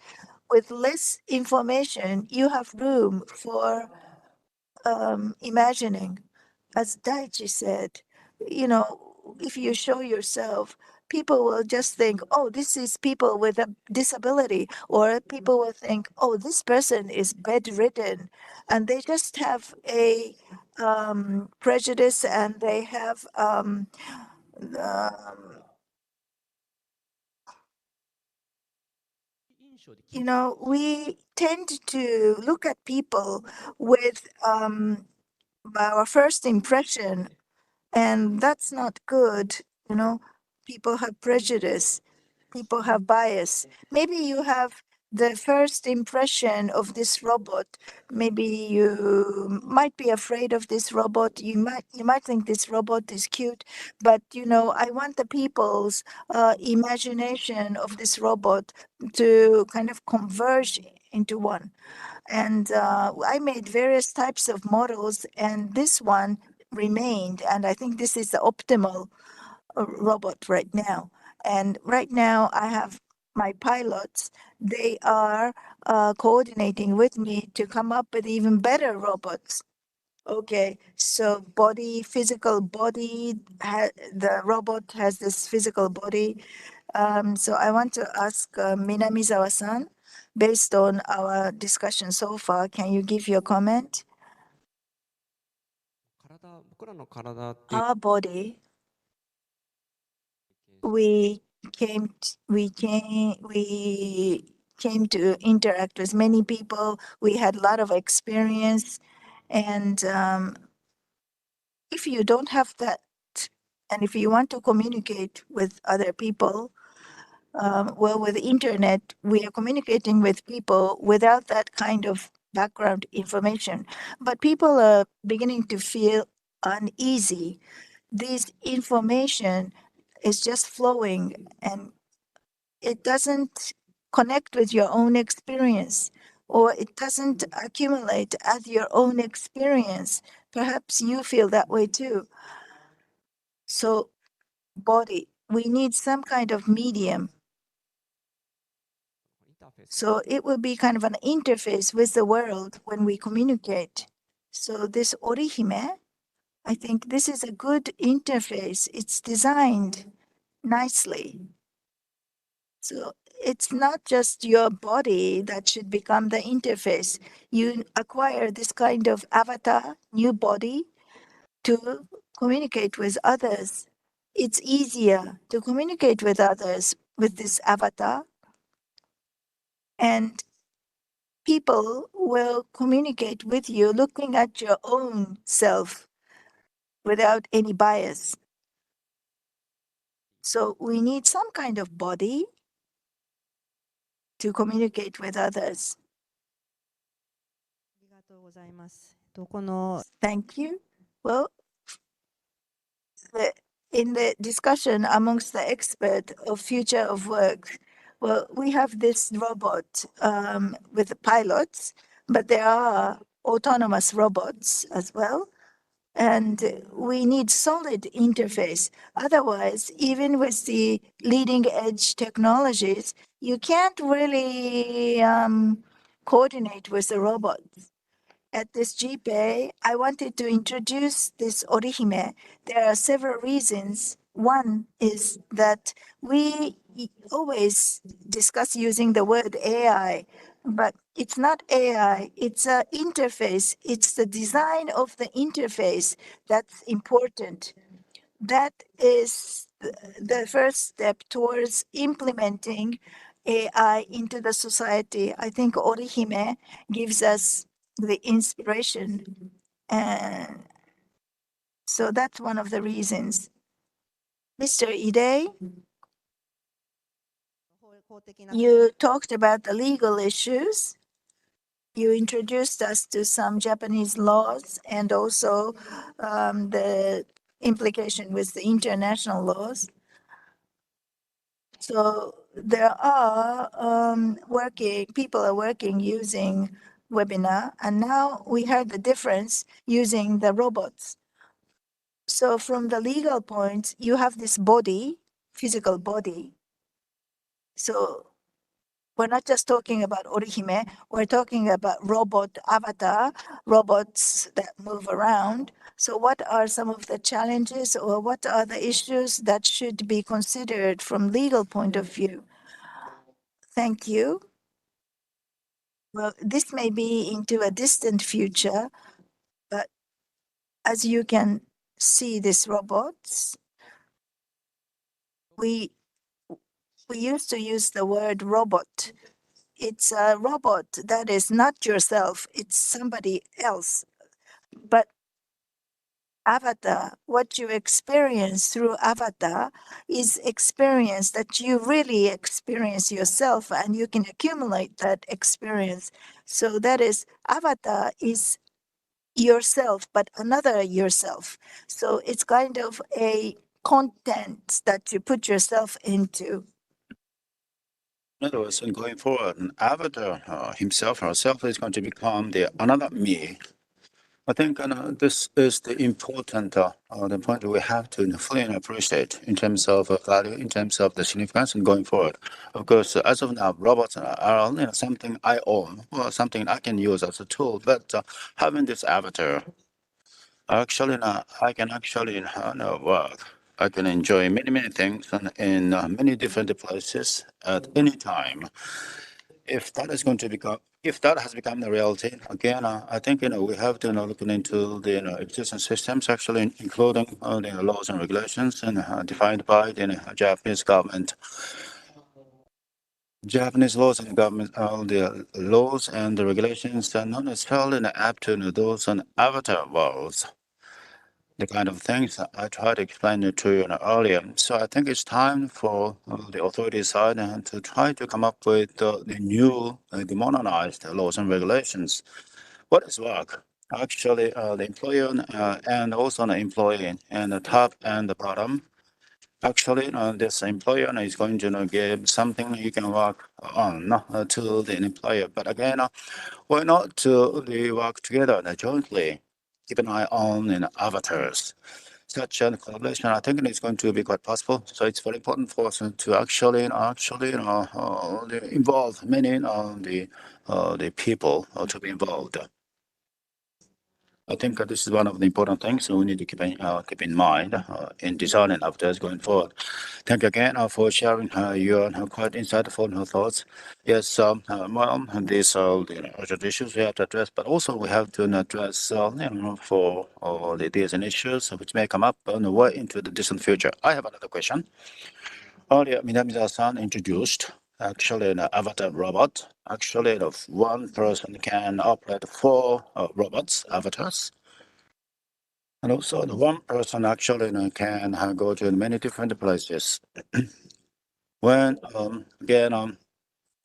With less information, you have room for imagining. As Daichi said, you know, if you show yourself, people will just think, oh, this is people with a disability, or people will think, oh, this person is bedridden, and they just have a prejudice, and they have um, you know, we tend to look at people with our first impression, and that's not good. You know, people have prejudice, people have bias. Maybe you have the first impression of this robot. Maybe you might be afraid of this robot. You might think this robot is cute, but you know, I want the people's imagination of this robot to kind of converge into one. And I made various types of models, and this one remained. And I think this is the optimal robot right now. And right now, I have my pilots. They are coordinating with me to come up with even better robots. Okay, so body, physical body, the robot has this physical body. So I want to ask Minamizawa-san, based on our discussion so far, can you give your comment? 僕らの体っていう Our body, we came to interact with many people. We had a lot of experience, and if you don't have that, and if you want to communicate with other people, well, with internet, we are communicating with people without that kind of background information. But people are beginning to feel uneasy. This information is just flowing and it doesn't connect with your own experience, or it doesn't accumulate as your own experience. Perhaps you feel that way too. So, body, we need some kind of medium. インターフェース So it will be kind of an interface with the world when we communicate. So this orihime, I think this is a good interface. It's designed nicely. So it's not just your body that should become the interface. You acquire this kind of avatar, new body, to communicate with others. It's easier to communicate with others with this avatar. And people will communicate with you looking at your own self without any bias. So we need some kind of body to communicate with others. ありがとうございます。この Thank you. Well, in the discussion amongst the expert of future of work, well, we have this robot with pilots, but there are autonomous robots as well. And we need solid interface. Otherwise, even with the leading edge technologies, you can't really coordinate with the robot. At this GPAI, I wanted to introduce this orihime. There are several reasons. One is that we always discuss using the word AI, but it's not AI, it's an interface. It's the design of the interface that's important. That is the first step towards implementing AI into the society. I think Orihime gives us the inspiration. And so that's one of the reasons. Mr. Ide, you talked about the legal issues. You introduced us to some Japanese laws and also the implication with the international laws. So there are people are working using webinar, and now we heard the difference using the robots. So from the legal point, you have this body, physical body. So we're not just talking about orihime, we're talking about robot avatar, robots that move around. So what are some of the challenges or what are the issues that should be considered from legal point of view? Thank you. Well, this may be into a distant future, but as you can see these robots, we used to use the word robot. It's a robot that is not yourself, it's somebody else. But avatar, what you experience through avatar is experience that you really experience yourself and you can accumulate that experience. So that is avatar is yourself, but another yourself. So it's kind of a content that you put yourself into. In other words, going forward, an avatar himself or herself is going to become the another me. I think this is the important the point we have to fully appreciate in terms of value, in terms of the significance, and going forward. Of course, as of now, robots are something I own or something I can use as a tool. But having this avatar, actually, I can actually work. I can enjoy many things in many different places at any time. If that is going to become, if that has become the reality, again, I think we have to look into the existing systems, actually, including the laws and regulations and defined by the Japanese government. Japanese laws and government, the laws and the regulations are not necessarily apt to those on avatar worlds. The kind of things that I tried to explain it to you earlier. So I think it's time for the authority side to try to come up with the new, the modernized laws and regulations. What is work? Actually, the employer and also the employee and the top and the bottom. Actually, this employer is going to give something you can work on to the employer. But again, why not to work together jointly? Keep an eye on avatars. Such a collaboration, I think, is going to be quite possible. So it's very important for us to actually involve many the people to be involved. I think this is one of the important things we need to keep in mind in designing avatars going forward. Thank you again for sharing your quite insightful thoughts. Yes, well, these are the urgent issues we have to address, but also we have to address for the ideas and issues which may come up on the way into the distant future. I have another question. Earlier, Minamiza-san introduced actually an avatar robot. Actually, one person can operate four robots, avatars. And also, the one person actually can go to many different places. When, again,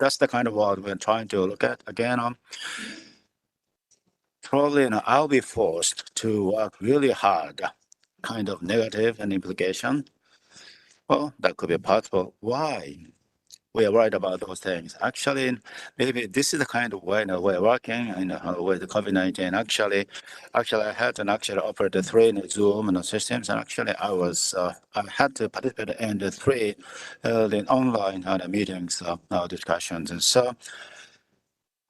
that's the kind of world we're trying to look at. Again, probably I'll be forced to work really hard, kind of negative and implication. Well, that could be possible. Why? We are worried about those things. Actually, maybe this is the kind of way we're working with the COVID-19. Actually, I had to actually operate the three Zoom systems, and actually, I had to participate in the three the online meetings, discussions, and so.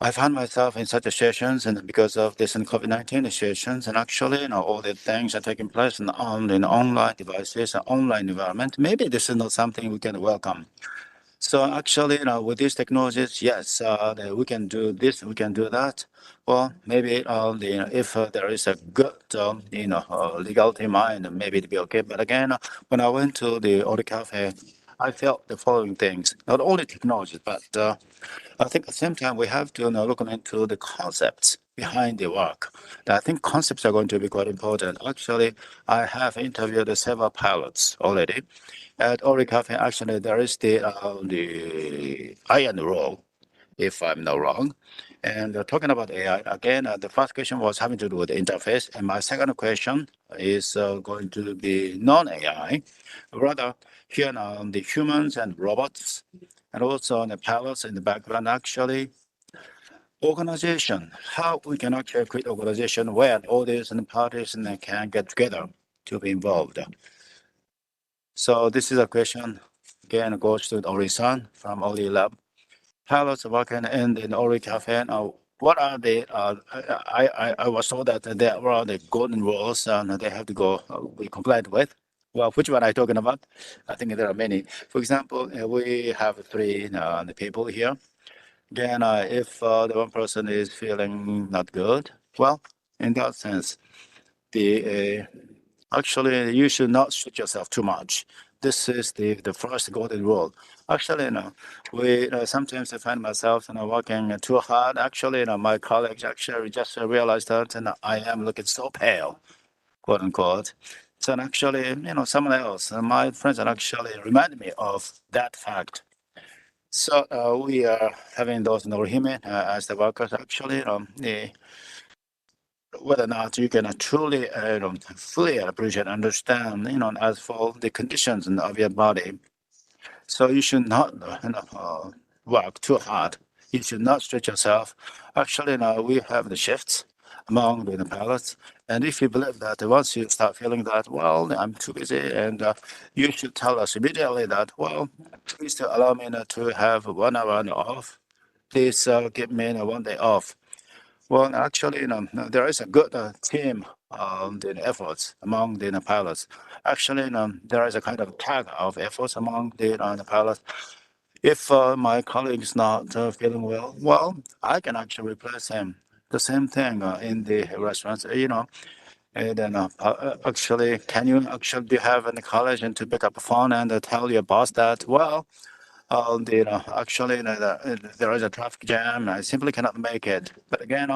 I found myself in such situations, and because of this and COVID-19 situations, and actually, all the things are taking place in online devices, and online environment. Maybe this is not something we can welcome. So actually, with these technologies, yes, we can do this, we can do that. Well, maybe if there is a good, legality in mind, maybe it'd be okay. But again, when I went to the Audi Cafe, I felt the following things: not only technology, but I think at the same time we have to look into the concepts behind the work. I think concepts are going to be quite important. Actually, I have interviewed several pilots already. At Ori Cafe, actually, there is the iron role, if I'm not wrong. And talking about AI, again, the first question was having to do with the interface. And my second question is going to be non-AI. Rather, here now, the humans and robots, and also the pilots in the background, actually, organization, how we can actually create organization where all these and parties and can get together to be involved. So this is a question, again, goes to Ori-san from Ori Lab. Pilots working in the Ori Cafe. Now, what are the, I was told that there are the golden rules and they have to go be compliant with. Well, which one are you talking about? I think there are many. For example, we have three the people here. Again, if the one person is feeling not good, well, in that sense, the actually you should not shoot yourself too much. This is the first golden rule. Actually, we sometimes I find myself working too hard. Actually, my colleagues actually just realized that I am looking so pale, quote unquote. So actually, someone else, my friends, actually reminded me of that fact. So we are having those human as the workers. Actually, whether or not you can truly, fully appreciate, understand, as for the conditions of your body. So you should not, work too hard. You should not stretch yourself. Actually, now we have the shifts among the pilots, and if you believe that once you start feeling that, well, I'm too busy, and you should tell us immediately that, well, please allow me to have 1 hour off. Please give me 1 day off. Well, actually, there is a good team the efforts among the pilots. Actually, there is a kind of tag of efforts among the pilots. If my colleague is not feeling well, I can actually replace him. The same thing in the restaurants, And then actually, can you actually do you have any college and to pick up a phone and tell your boss that, well, actually, there is a traffic jam. I simply cannot make it. But again,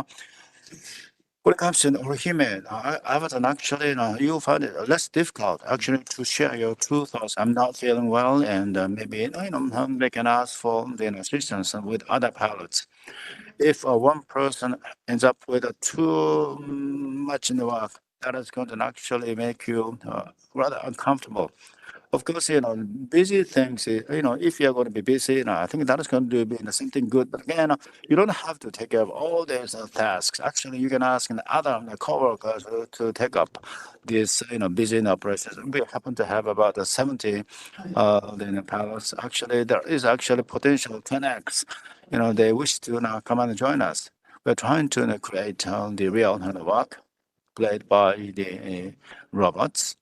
when it comes to human, Avatar, actually, you find it less difficult actually to share your true thoughts. I'm not feeling well, and maybe they can ask for the assistance with other pilots. If one person ends up with too much in the work, that is going to actually make you rather uncomfortable. Of course, busy things, if you're going to be busy, I think that is going to be something good. But again, you don't have to take care of all these tasks. Actually, you can ask other coworkers to take up these, busy operations. We happen to have about 70 pilots. Actually, there is actually potential 10x. They wish to now come and join us. We're trying to create the real work played by the robots.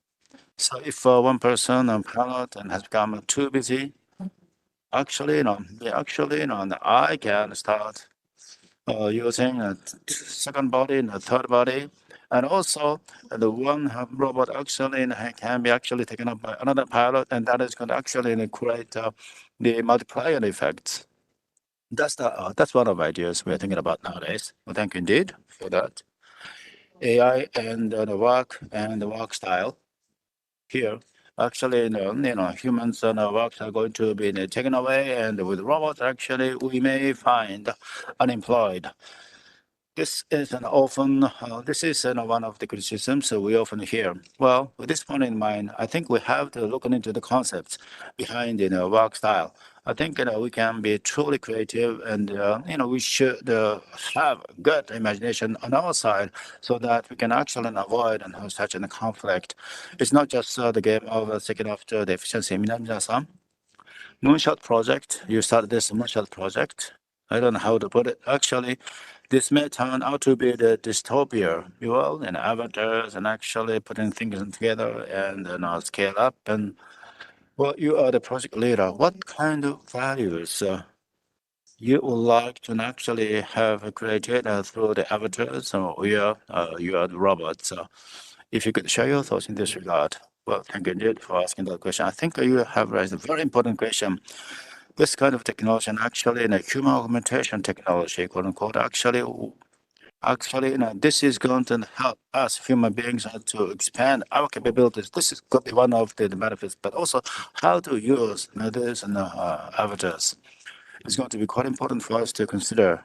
So if one person pilot and has become too busy, actually, I can start using a second body and a third body, and also the one robot actually can be actually taken up by another pilot, and that is going to actually create the multiplier effect. That's one of the ideas we're thinking about nowadays. Well, thank you indeed for that. AI and the work style. Here, actually, humans and works are going to be taken away, and with robots, actually, we may find unemployed. This is an often, this is one of the criticisms we often hear. Well, with this point in mind, I think we have to look into the concepts behind work style. I think we can be truly creative, and we should have good imagination on our side so that we can actually avoid such a conflict. It's not just the game of taking after the efficiency. Minami-san, Moonshot project. You started this moonshot project. I don't know how to put it. Actually, this may turn out to be the dystopia, well, and avatars and actually putting things together and scale up. And well, you are the project leader. What kind of values you would like to actually have created through the avatars or you are the robots? If you could share your thoughts in this regard. Well, thank you indeed for asking that question. I think you have raised a very important question. This kind of technology and actually in a human augmentation technology, quote unquote, actually, this is going to help us human beings to expand our capabilities. This is could be one of the benefits, but also how to use this and avatars is going to be quite important for us to consider.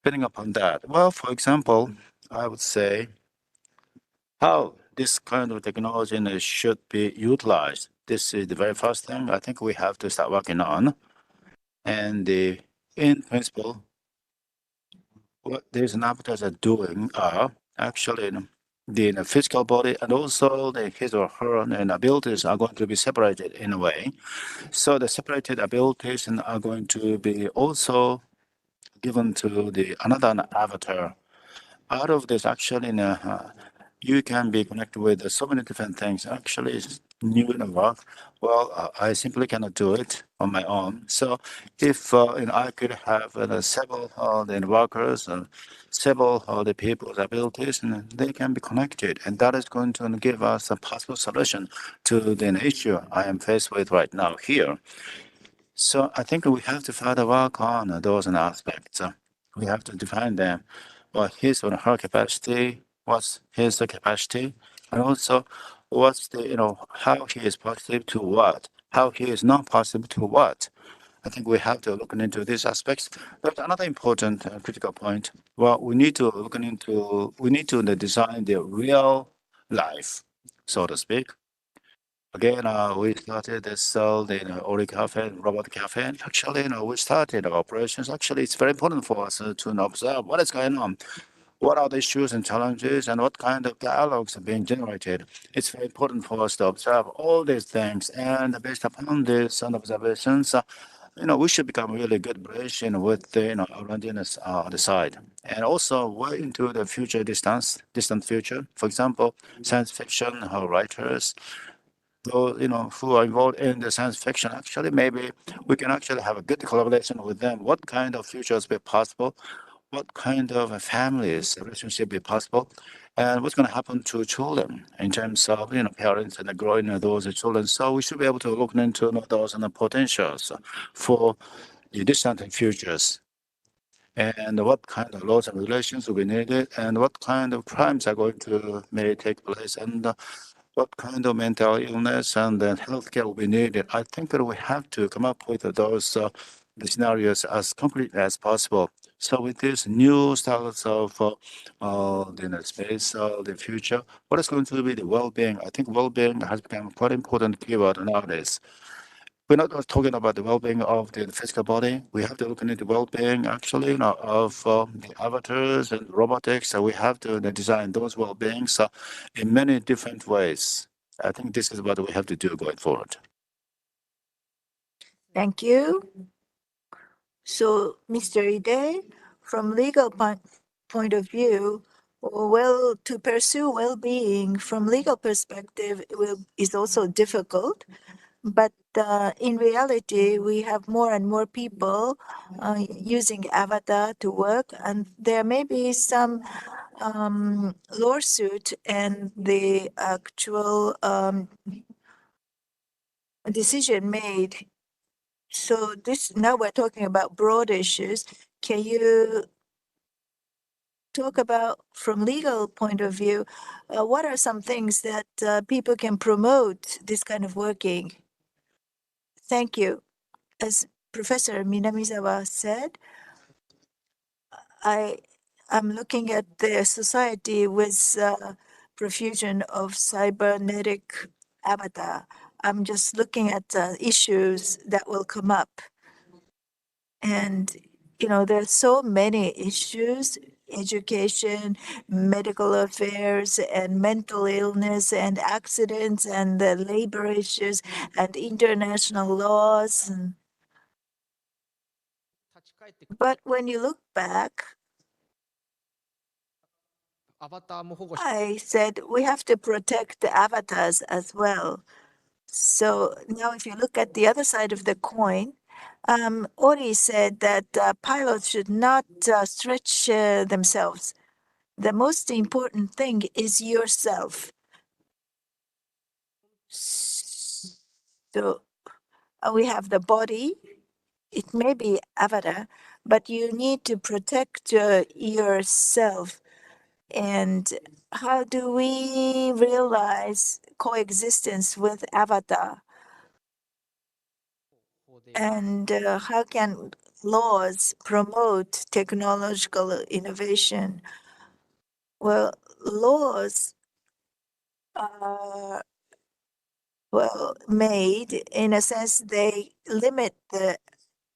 Depending upon that, well, for example, I would say how this kind of technology should be utilized. This is the very first thing I think we have to start working on. And in principle, what these avatars are doing are actually the physical body and also his or her abilities are going to be separated in a way. So the separated abilities are going to be also given to the another avatar. Out of this, actually, you can be connected with so many different things. Actually, it's new in the work. Well, I simply cannot do it on my own. So, if I could have several the workers and several the people's abilities, and they can be connected, and that is going to give us a possible solution to the issue I am faced with right now here. So I think we have to further work on those aspects. We have to define them. What his or her capacity, what's his capacity, and also what's the how he is positive to what, how he is not positive to what. I think we have to look into these aspects. But another important critical point. Well, we need to design the real life, so to speak. Again, we started this the Ori Cafe and Robot Cafe. And actually, we started our operations. Actually, it's very important for us to observe what is going on. What are the issues and challenges, and what kind of dialogues are being generated? It's very important for us to observe all these things, and based upon these observations, we should become really good bridge, with the aroundness on the side, and also way into the future, distant future. For example, science fiction writers those who are involved in the science fiction, actually maybe we can actually have a good collaboration with them. What kind of futures be possible? What kind of a families relationship be possible? And what's going to happen to children in terms of parents and growing those children? So we should be able to look into those potentials for the distant futures. And what kind of laws and regulations will be needed, and what kind of crimes are going to may take place, and what kind of mental illness and then healthcare will be needed. I think that we have to come up with those the scenarios as concrete as possible. So with this new styles of the space, the future, what is going to be the well-being? I think well-being has become quite important keyword nowadays. We're not just talking about the well-being of the physical body. We have to look into the well-being actually of the avatars and robotics. So we have to design those well-beings in many different ways. I think this is what we have to do going forward. Thank you. So, Mr. Ide, from legal point of view, well, to pursue well-being from legal perspective is also difficult. But in reality, we have more and more people using avatar to work, and there may be some lawsuit and the actual decision made. So this now we're talking about broad issues. Can you talk about from legal point of view, what are some things that people can promote this kind of working? Thank you. As Professor Minamizawa said, I'm looking at the society with profusion of cybernetic avatar. I'm just looking at issues that will come up. And, you know, there's so many issues, education, medical affairs, and mental illness, and accidents, and the labor issues, and international laws. But when you look back, アバターも保護し I said we have to protect the avatars as well. So now, if you look at the other side of the coin, Ori said that pilots should not stretch themselves. The most important thing is yourself. So we have the body. It may be avatar, but you need to protect yourself. And how do we realize coexistence with avatar? 法で And how can laws promote technological innovation? Well, laws are well made in a sense they limit the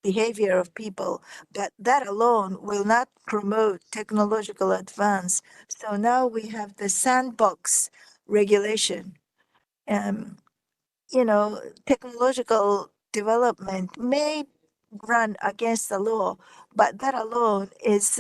behavior of people, but that alone will not promote technological advance. So now we have the sandbox regulation. Um, you know, technological development may run against the law, but that alone is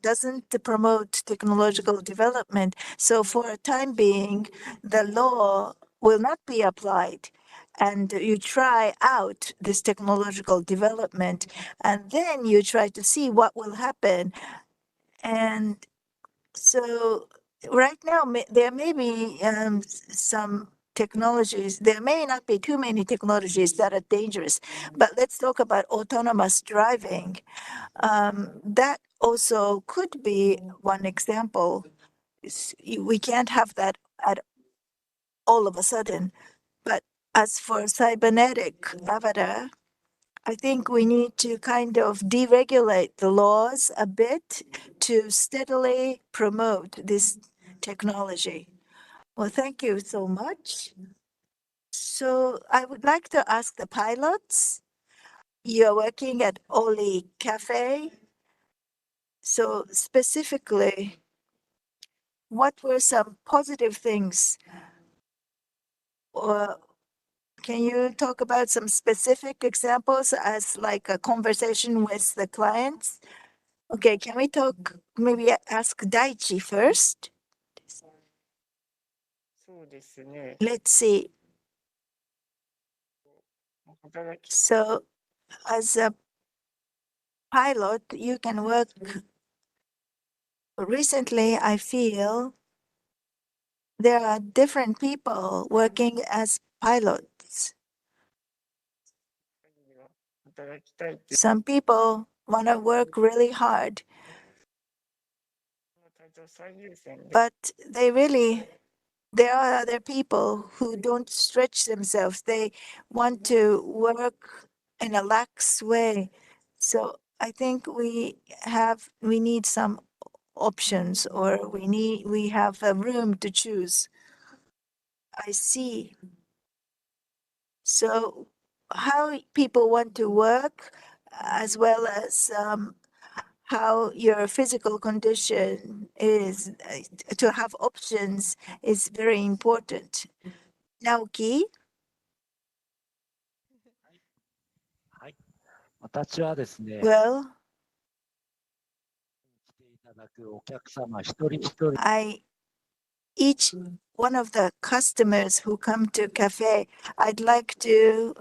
doesn't promote technological development. So for a time being, the law will not be applied. And you try out this technological development, and then you try to see what will happen. And so right now, there may be some technologies, there may not be too many technologies that are dangerous, but let's talk about autonomous driving. That also could be one example. We can't have that at all of a sudden. But as for cybernetic avatar, I think we need to kind of deregulate the laws a bit to steadily promote this technology. Well, thank you so much. So I would like to ask the pilots. You're working at Oli Cafe. So specifically, what were some positive things? Or can you talk about some specific examples as like a conversation with the clients? Okay, can we talk, maybe ask Daichi first? そうですね。 Let's see. 働き So, as a pilot, you can work. Recently, I feel there are different people working as pilots. には働きたいっていう Some people want to work really hard, 体調最優先で but there are other people who don't stretch themselves. They want to work in a lax way. So I think we need some options, or we have a room to choose. I see. So how people want to work, as well as how your physical condition is, to have options is very important. Naoki, はい。私はですね、 well, 来ていただくお客様一人一人 each one of the customers who come to cafe, I'd like to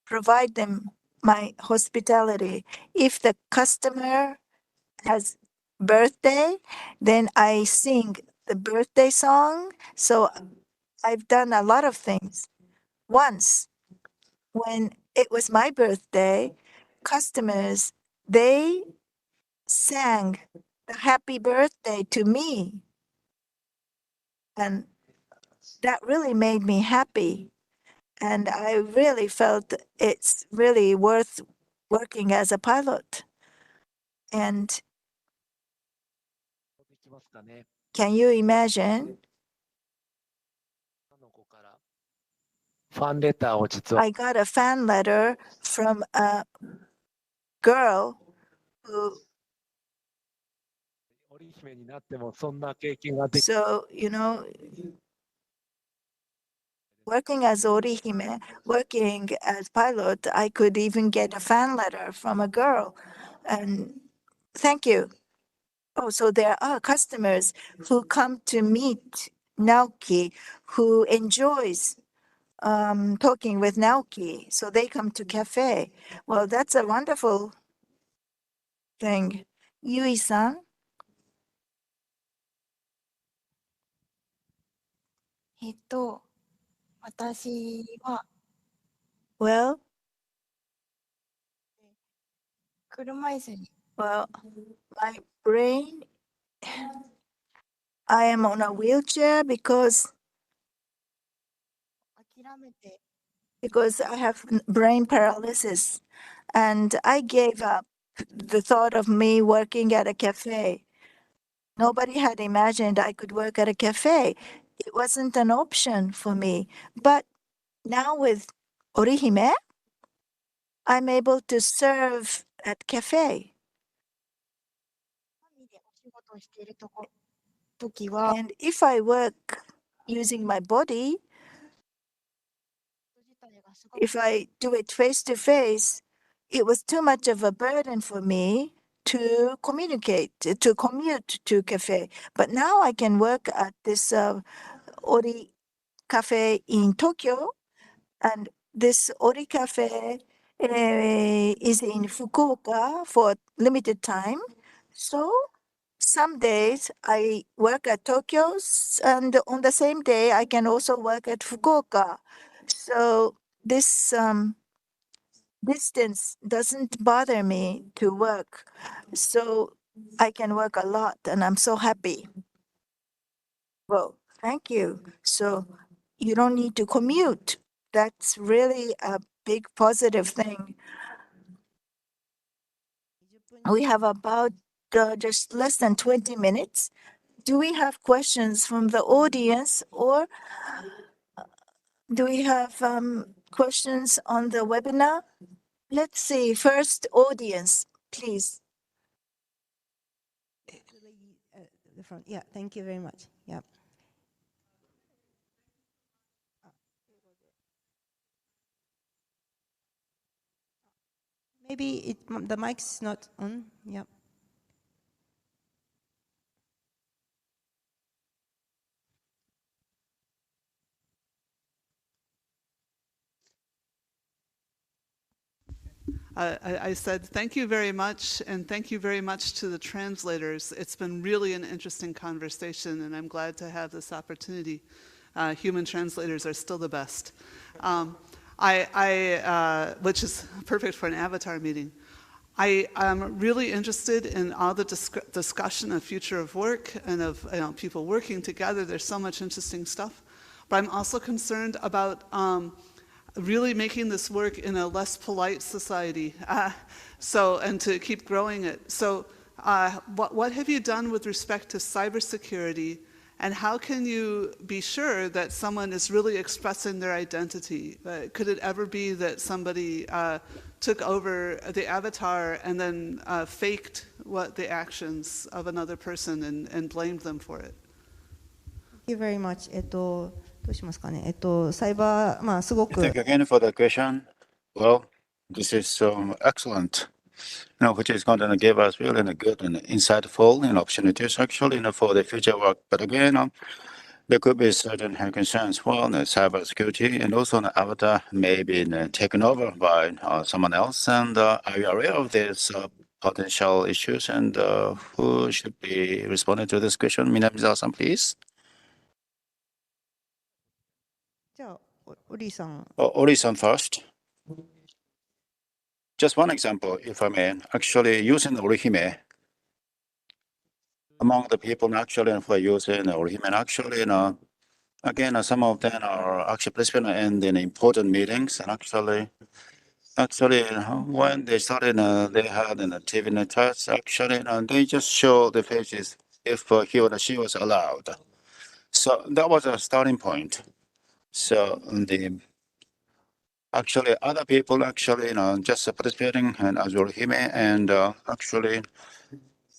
provide them my hospitality. If the customer has birthday, then I sing the birthday song. So I've done a lot of things. Once, when it was my birthday, customers, they sang the happy birthday to me. And that really made me happy. And I really felt it's really worth working as a pilot. And できますかね。 can you imagine? あの子からファンレターを実は I got a fan letter from a girl who, 織姫になってもそんな経験ができ so, working as orihime, working as pilot, I could even get a fan letter from a girl. And thank you. Oh, so there are customers who come to meet Naoki, who enjoys talking with Naoki. So they come to cafe. Well, that's a wonderful thing. Yui-san? 私は Well, 車椅子に well, my brain, I am on a wheelchair because 諦めて I have brain paralysis. And I gave up the thought of me working at a cafe. Nobody had imagined I could work at a cafe. It wasn't an option for me. But now with Orihime, I'm able to serve at cafe. でお仕事をしている時は And if I work using my body, 自体がすごく if I do it face to face, it was too much of a burden for me to communicate, to commute to cafe. But now I can work at this Ori cafe in Tokyo, and this Ori cafe is in Fukuoka for limited time. So some days I work at Tokyo, and on the same day I can also work at Fukuoka. So this distance doesn't bother me to work. So I can work a lot, and I'm so happy. Well, thank you. So you don't need to commute. That's really a big positive thing. We have about just less than 20 minutes. Do we have questions from the audience, or do we have questions on the webinar? Let's see. First, audience, please. The lady at the front. Yeah, thank you very much. Yeah. Maybe the mic's not on. Yeah. I said thank you very much, and thank you very much to the translators. It's been really an interesting conversation, and I'm glad to have this opportunity. Human translators are still the best, which is perfect for an avatar meeting. I am really interested in all the discussion of future of work and of people working together. There's so much interesting stuff, but I'm also concerned about really making this work in a less polite society, and to keep growing it. So what have you done with respect to cybersecurity, and how can you be sure that someone is really expressing their identity? Could it ever be that somebody took over the avatar and then faked what the actions of another person and blamed them for it? Thank you very much. どうしますかね。サイバー、すごく Thank you again for the question. Well, this is excellent, which is going to give us really good and insightful opportunities actually for the future work. But again, there could be certain concerns for the cybersecurity, and also the avatar may be taken over by someone else. And are you aware of these potential issues, and who should be responding to this question? Minamizawa-san, please. じゃあ、オリーさん。Ori-san first. Just one example, if I may. Actually, using Orihime, among the people actually who are using Orihime, actually, again, some of them are actually participating in important meetings, and actually, Actually, when they started, they had a TV test. Actually, they just show the faces if he or she was allowed. So that was a starting point. So the actually other people actually just participating and as well him and actually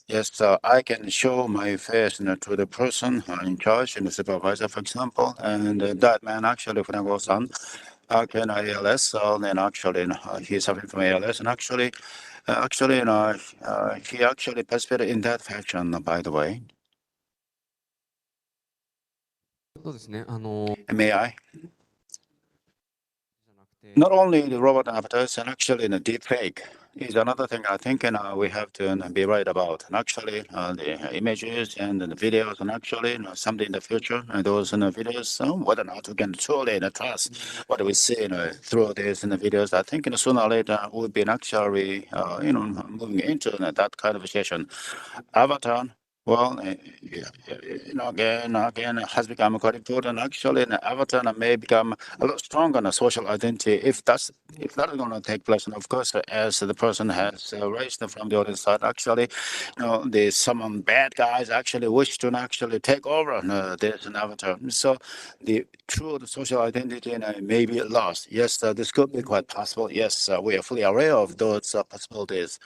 yes, I can show my face to the person in charge, the supervisor, for example, and that man actually, when I was on, can ALS, so then actually he's suffering from ALS, and actually, he actually participated in that fashion, by the way. そうですね。May I? Not only the robot avatars, and actually the deep fake is another thing I think we have to be right about. And actually, the images and the videos, and actually someday in the future, those videos, whether or not we can truly trust what we see through these videos, I think sooner or later we'll be actually, moving into that kind of a session. Avatar. Well, again, it has become quite important. Actually, an avatar may become a lot stronger in a social identity if that is going to take place. And of course, as the person has raised from the other side, actually, some bad guys actually wish to actually take over this avatar. So the true social identity may be lost. Yes, this could be quite possible. Yes, we are fully aware of those possibilities.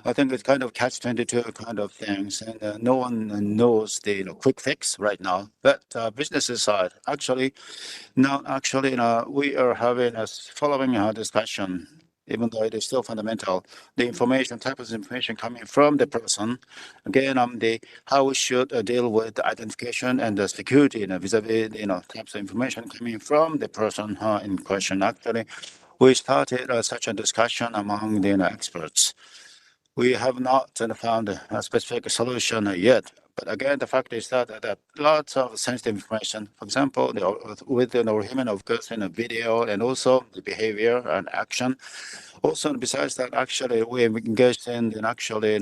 I think it's kind of catch-22 kind of things, and no one knows the quick fix right now. But business side, actually, now actually, we are having a following discussion. Even though it is still fundamental, the information type of information coming from the person, again, the how we should deal with the identification and the security, vis-a-vis, types of information coming from the person in question. Actually, we started such a discussion among the experts. We have not found a specific solution yet. But again, the fact is that lots of sensitive information, for example, with the human, of course, in a video and also the behavior and action. Also, besides that, actually, we engaged in actually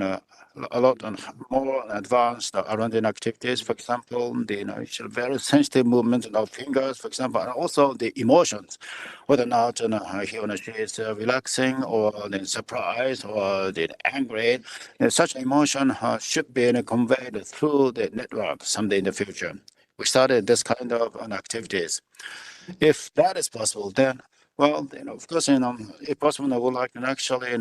a lot on more advanced R&D activities. For example, the very sensitive movement of fingers, for example, and also the emotions, whether or not he or she is relaxing or then surprised or then angry. Such emotion should be conveyed through the network someday in the future. We started this kind of activities. If that is possible, then well, of course, if possible, I would like to actually,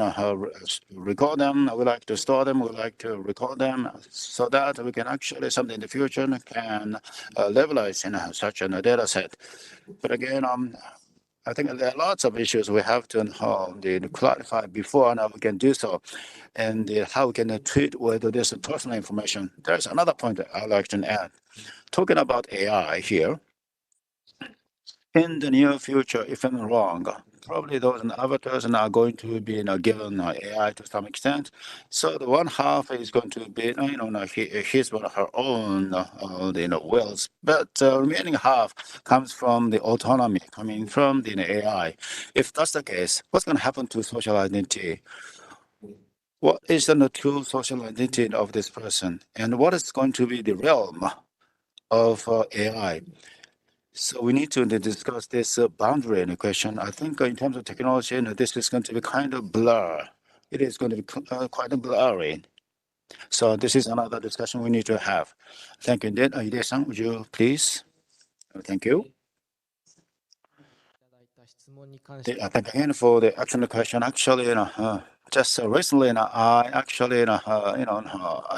record them. I would like to store them. I would like to record them so that we can actually, someday in the future, can levelize such a data set. But again, I think there are lots of issues we have to clarify before now we can do so, and how we can treat with this personal information. There's another point that I'd like to add. Talking about AI here, in the near future, if I'm wrong, probably those avatars are going to be given AI to some extent. So the one half is going to be, his or her own, wills, but remaining half comes from the autonomy coming from the AI. If that's the case, what's going to happen to social identity? What is the true social identity of this person, and what is going to be the realm of AI? So we need to discuss this boundary in the question. I think in terms of technology, this is going to be kind of blur. It is going to be quite blurry. So this is another discussion we need to have. Thank you. Then, Ide-san, would you please? Thank you. いただいた質問に関して Thank you again for the actual question. Actually, just recently, I actually,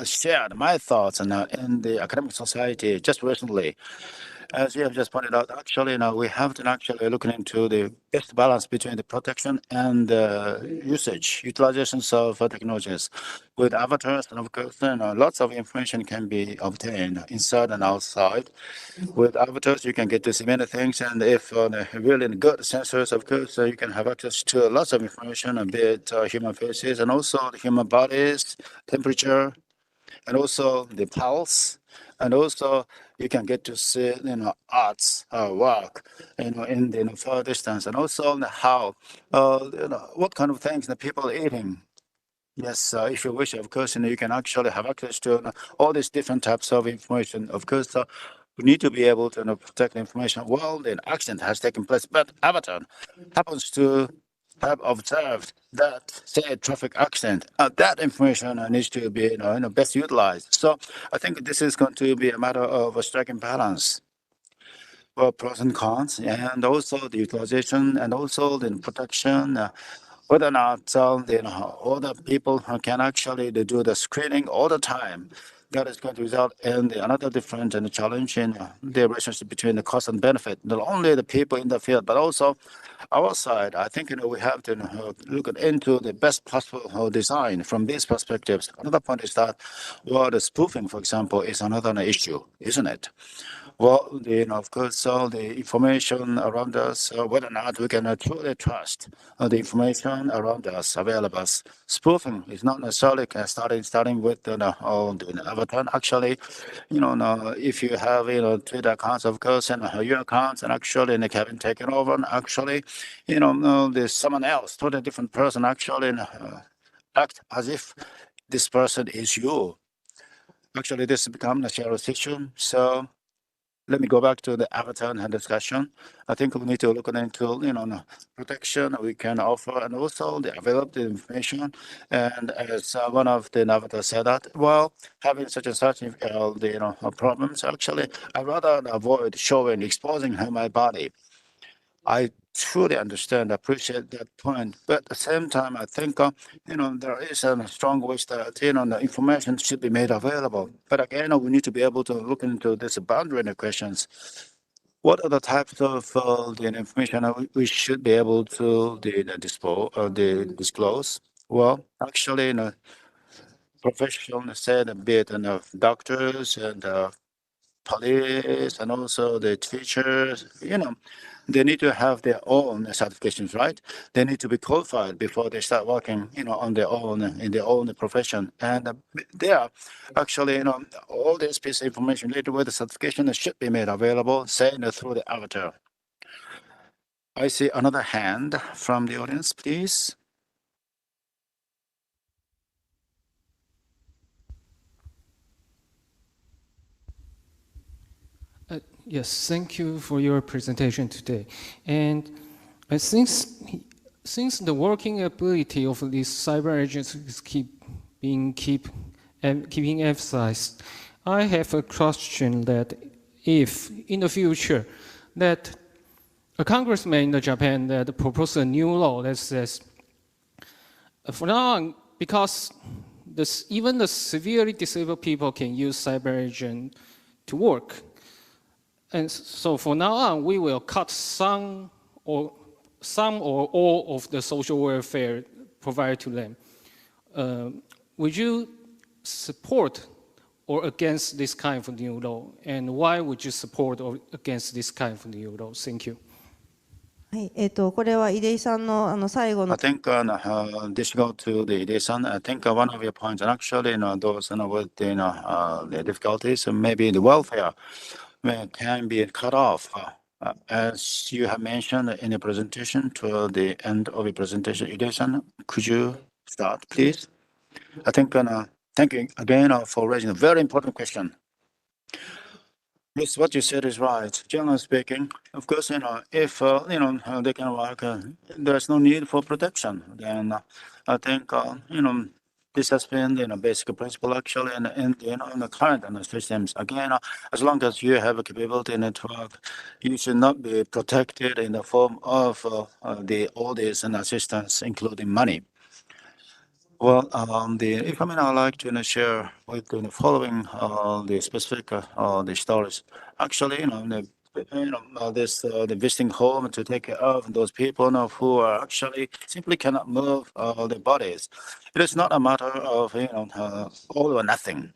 shared my thoughts in the academic society just recently. As you have just pointed out, actually, we have to actually look into the best balance between the protection and usage, utilizations of technologies. With avatars, and of course, lots of information can be obtained inside and outside. With avatars, you can get to see many things, and if really good sensors, of course, you can have access to lots of information, a bit human faces, and also the human bodies, temperature, and also the pulse, and also you can get to see arts work in the far distance, and also how what kind of things the people are eating. Yes, if you wish, of course, you can actually have access to all these different types of information. Of course, we need to be able to protect the information while the accident has taken place. But Avatar happens to have observed that, say, traffic accident, that information needs to be best utilized. So I think this is going to be a matter of striking balance. Well, pros and cons, and also the utilization and also the protection. Whether or not all the people who can actually do the screening all the time, that is going to result in another different and challenge in the relationship between the cost and benefit. Not only the people in the field, but also our side. I think we have to look into the best possible design from these perspectives. Another point is that, well, the spoofing, for example, is another issue, isn't it? Well, of course, all the information around us, whether or not we can truly trust the information around us available. Spoofing is not necessarily starting with the avatar. Actually, now, if you have Twitter accounts, of course, and your accounts, and actually in the cabin taken over, and actually, there's someone else, totally different person, actually, act as if this person is you. Actually, this has become a shared issue. So let me go back to the avatar and discussion. I think we need to look into the protection we can offer and also the available information. And as one of the avatar said that, well, having such and such problems, actually, I rather avoid showing, exposing my body. I truly understand, appreciate that point, but at the same time, I think there is a strong wish that the information should be made available. But again, we need to be able to look into this boundary questions. What are the types of the information we should be able to disclose? Well, actually, professional said a bit of doctors and police and also the teachers, they need to have their own certifications, right? They need to be qualified before they start working, on their own, in their own profession. And there, actually, all this piece of information related with the certification should be made available, say, through the avatar. I see another hand from the audience, please. Yes, thank you for your presentation today. And since the working ability of these cyber agents is keeping emphasized, I have a question that if in the future that a congressman in Japan that proposed a new law that says, for now on, because even the severely disabled people can use cyber agent to work. And so for now on, we will cut some or all of the social welfare provided to them. Would you support or against this kind of new law? And why would you support or against this kind of new law? Thank you. はい、これは出井さんの最後 I の think this go to the Idesan. I think one of your points, and actually, those with the difficulties, maybe the welfare can be cut off. As you have mentioned in the presentation, to the end of the presentation, Idesan, could you start, please? I think, thank you again for raising a very important question. Yes, what you said is right. Generally speaking, of course, if they can work, there's no need for protection. Then I think this has been basic principle actually, in the current systems. Again, as long as you have a capability network, you should not be protected in the form of the all this and assistance, including money. Well, if I mean, I'd like to share with the following the specific the stories. Actually, this the visiting home to take care of those people who are actually simply cannot move their bodies. It is not a matter of all or nothing.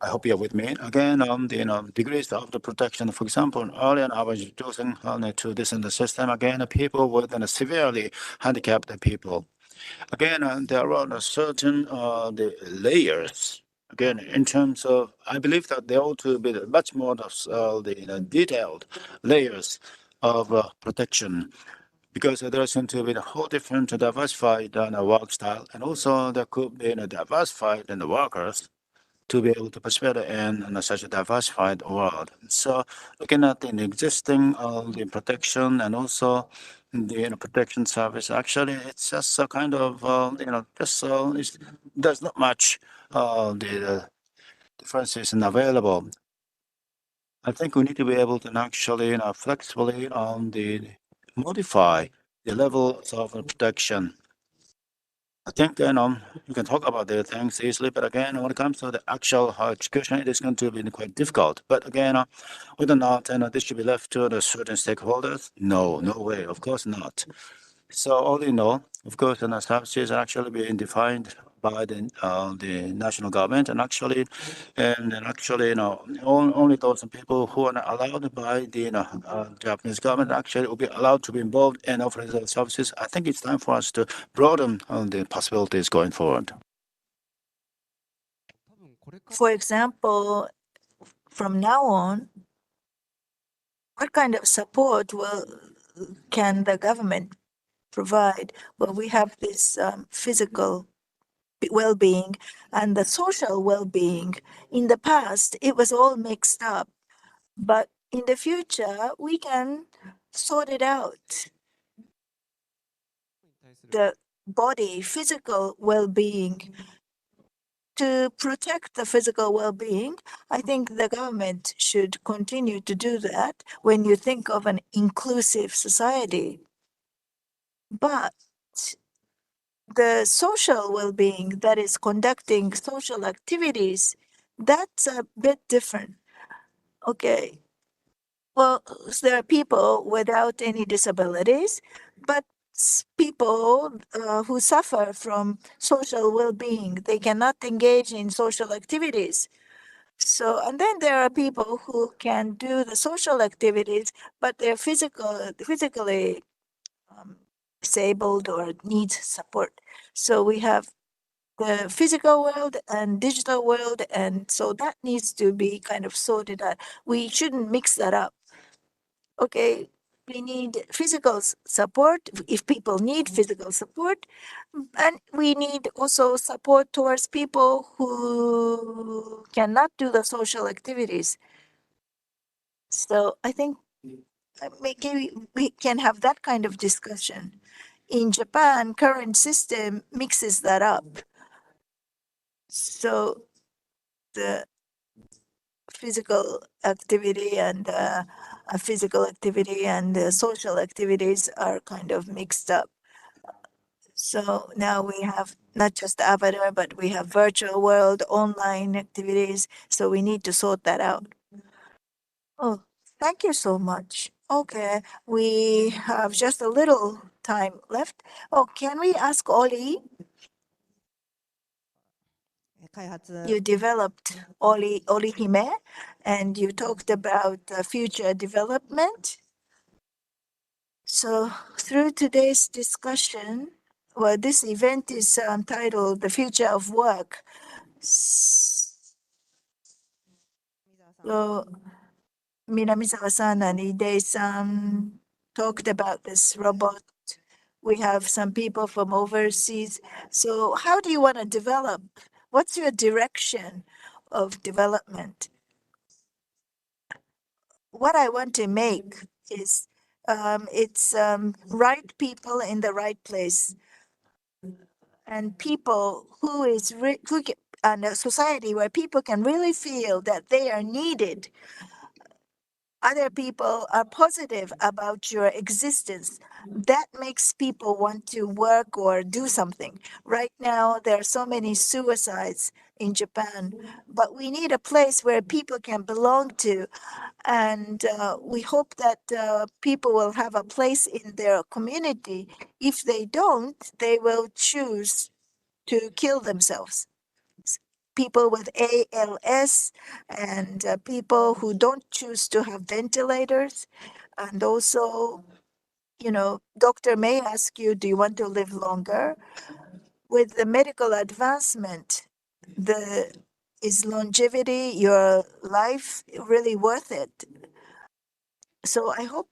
I hope you're with me. Again, the degrees of the protection. For example, earlier I was introducing to this in the system. Again, people with severely handicapped people. Again, there are certain the layers. Again, in terms of, I believe that there ought to be much more of the detailed layers of protection, because there seems to be a whole different diversified work style, and also there could be a diversified in the workers to be able to participate in such a diversified world. So looking at the existing the protection and also the protection service. Actually, it's just a kind of there's not much the differences in available. I think we need to be able to actually flexibly modify the levels of protection. I think you can talk about the things easily, but again, when it comes to the actual execution, it is going to be quite difficult. But again, whether or not this should be left to the certain stakeholders, no, no way, of course not. So all in all, of course, the services are actually being defined by the national government, and actually, only those people who are not allowed by the Japanese government actually will be allowed to be involved in offering those services. I think it's time for us to broaden the possibilities going forward. For example, from now on, what kind of support can the government provide? Well, we have this physical well-being and the social well-being. In the past, it was all mixed up, but in the future, we can sort it out. The body, physical well-being. To protect the physical well-being, I think the government should continue to do that when you think of an inclusive society. But the social well-being, that is conducting social activities, that's a bit different. Okay. Well, there are people without any disabilities, but people who suffer from social well-being, they cannot engage in social activities. So, and then there are people who can do the social activities, but they're physically disabled or need support. So we have the physical world and digital world, and so that needs to be kind of sorted out. We shouldn't mix that up. Okay, we need physical support if people need physical support, and we need also support towards people who cannot do the social activities. So I think maybe we can have that kind of discussion. In Japan, current system mixes that up. So the physical activity and social activities are kind of mixed up. So now we have not just avatar, but we have virtual world, online activities. So we need to sort that out. Oh, thank you so much. Okay, we have just a little time left. Oh, can we ask Oli? You developed Oli Hime, and you talked about future development. So through today's discussion, well, this event is titled "The Future of Work." So Minamizawa-san and Ide-san talked about this robot. We have some people from overseas. So how do you want to develop? What's your direction of development? What I want to make is it's right people in the right place, and people who is and a society where people can really feel that they are needed. Other people are positive about your existence. That makes people want to work or do something. Right now, there are so many suicides in Japan, but we need a place where people can belong to. And we hope that people will have a place in their community. If they don't, they will choose to kill themselves. People with ALS and people who don't choose to have ventilators. And also, doctor may ask you, do you want to live longer? With the medical advancement, is longevity, your life really worth it? So I hope,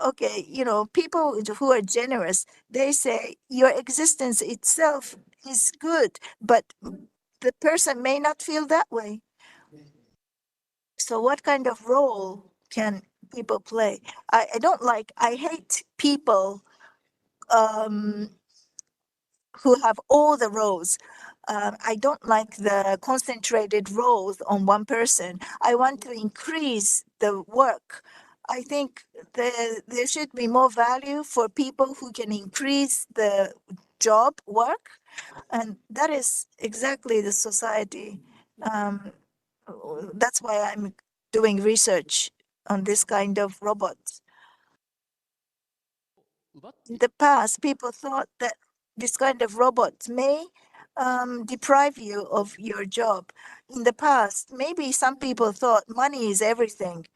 okay, people who are generous, they say your existence itself is good, but the person may not feel that way. So what kind of role can people play? I hate people who have all the roles. I don't like the concentrated roles on one person. I want to increase the work. I think there should be more value for people who can increase the job work, and that is exactly the society. Um, that's why I'm doing research on this kind of robots. In the past, people thought that this kind of robots may deprive you of your job. In the past, maybe some people thought money is everything.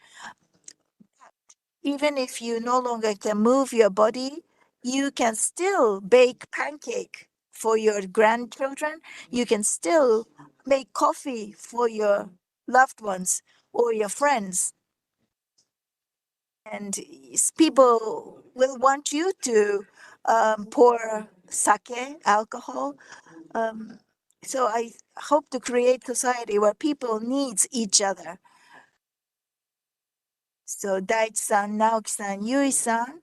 Even if you no longer can move your body, you can still bake pancake for your grandchildren. You can still make coffee for your loved ones or your friends. And people will want you to pour sake, alcohol. Um, so I hope to create society where people needs each other. So Daichi-san, Naoki-san, Yui-san,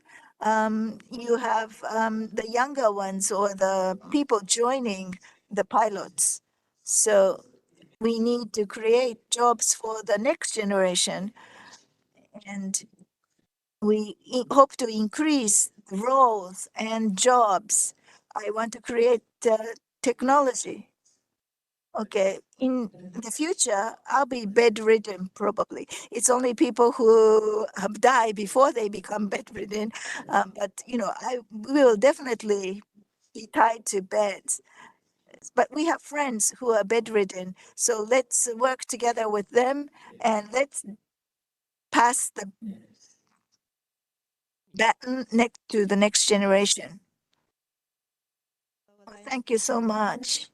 you have the younger ones or the people joining the pilots. So we need to create jobs for the next generation, and we hope to increase roles and jobs. I want to create technology. Okay, in the future, I'll be bedridden probably. It's only people who have died before they become bedridden. But I will definitely be tied to beds. But we have friends who are bedridden, so let's work together with them and let's pass the baton next to the next generation. Thank you so much.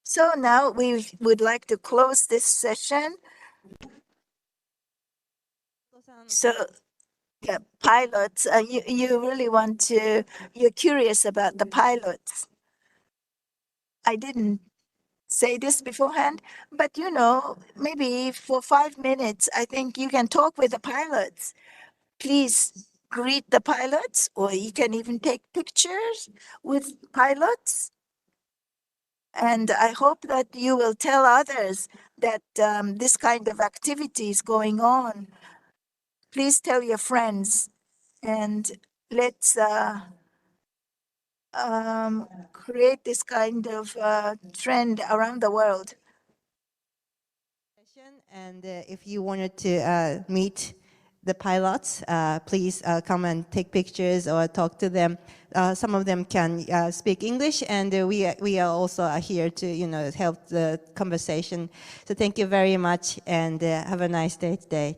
So now we would like to close this session. So yeah, pilots, you really want to, you're curious about the pilots. I didn't say this beforehand, but maybe for 5 minutes, I think you can talk with the pilots. Please greet the pilots, or you can even take pictures with pilots. And I hope that you will tell others that this kind of activity is going on. Please tell your friends, and let's create this kind of trend around the world. And if you wanted to meet the pilots, please come and take pictures or talk to them. Some of them can speak English, and we are also here to help the conversation. So thank you very much, and have a nice day today.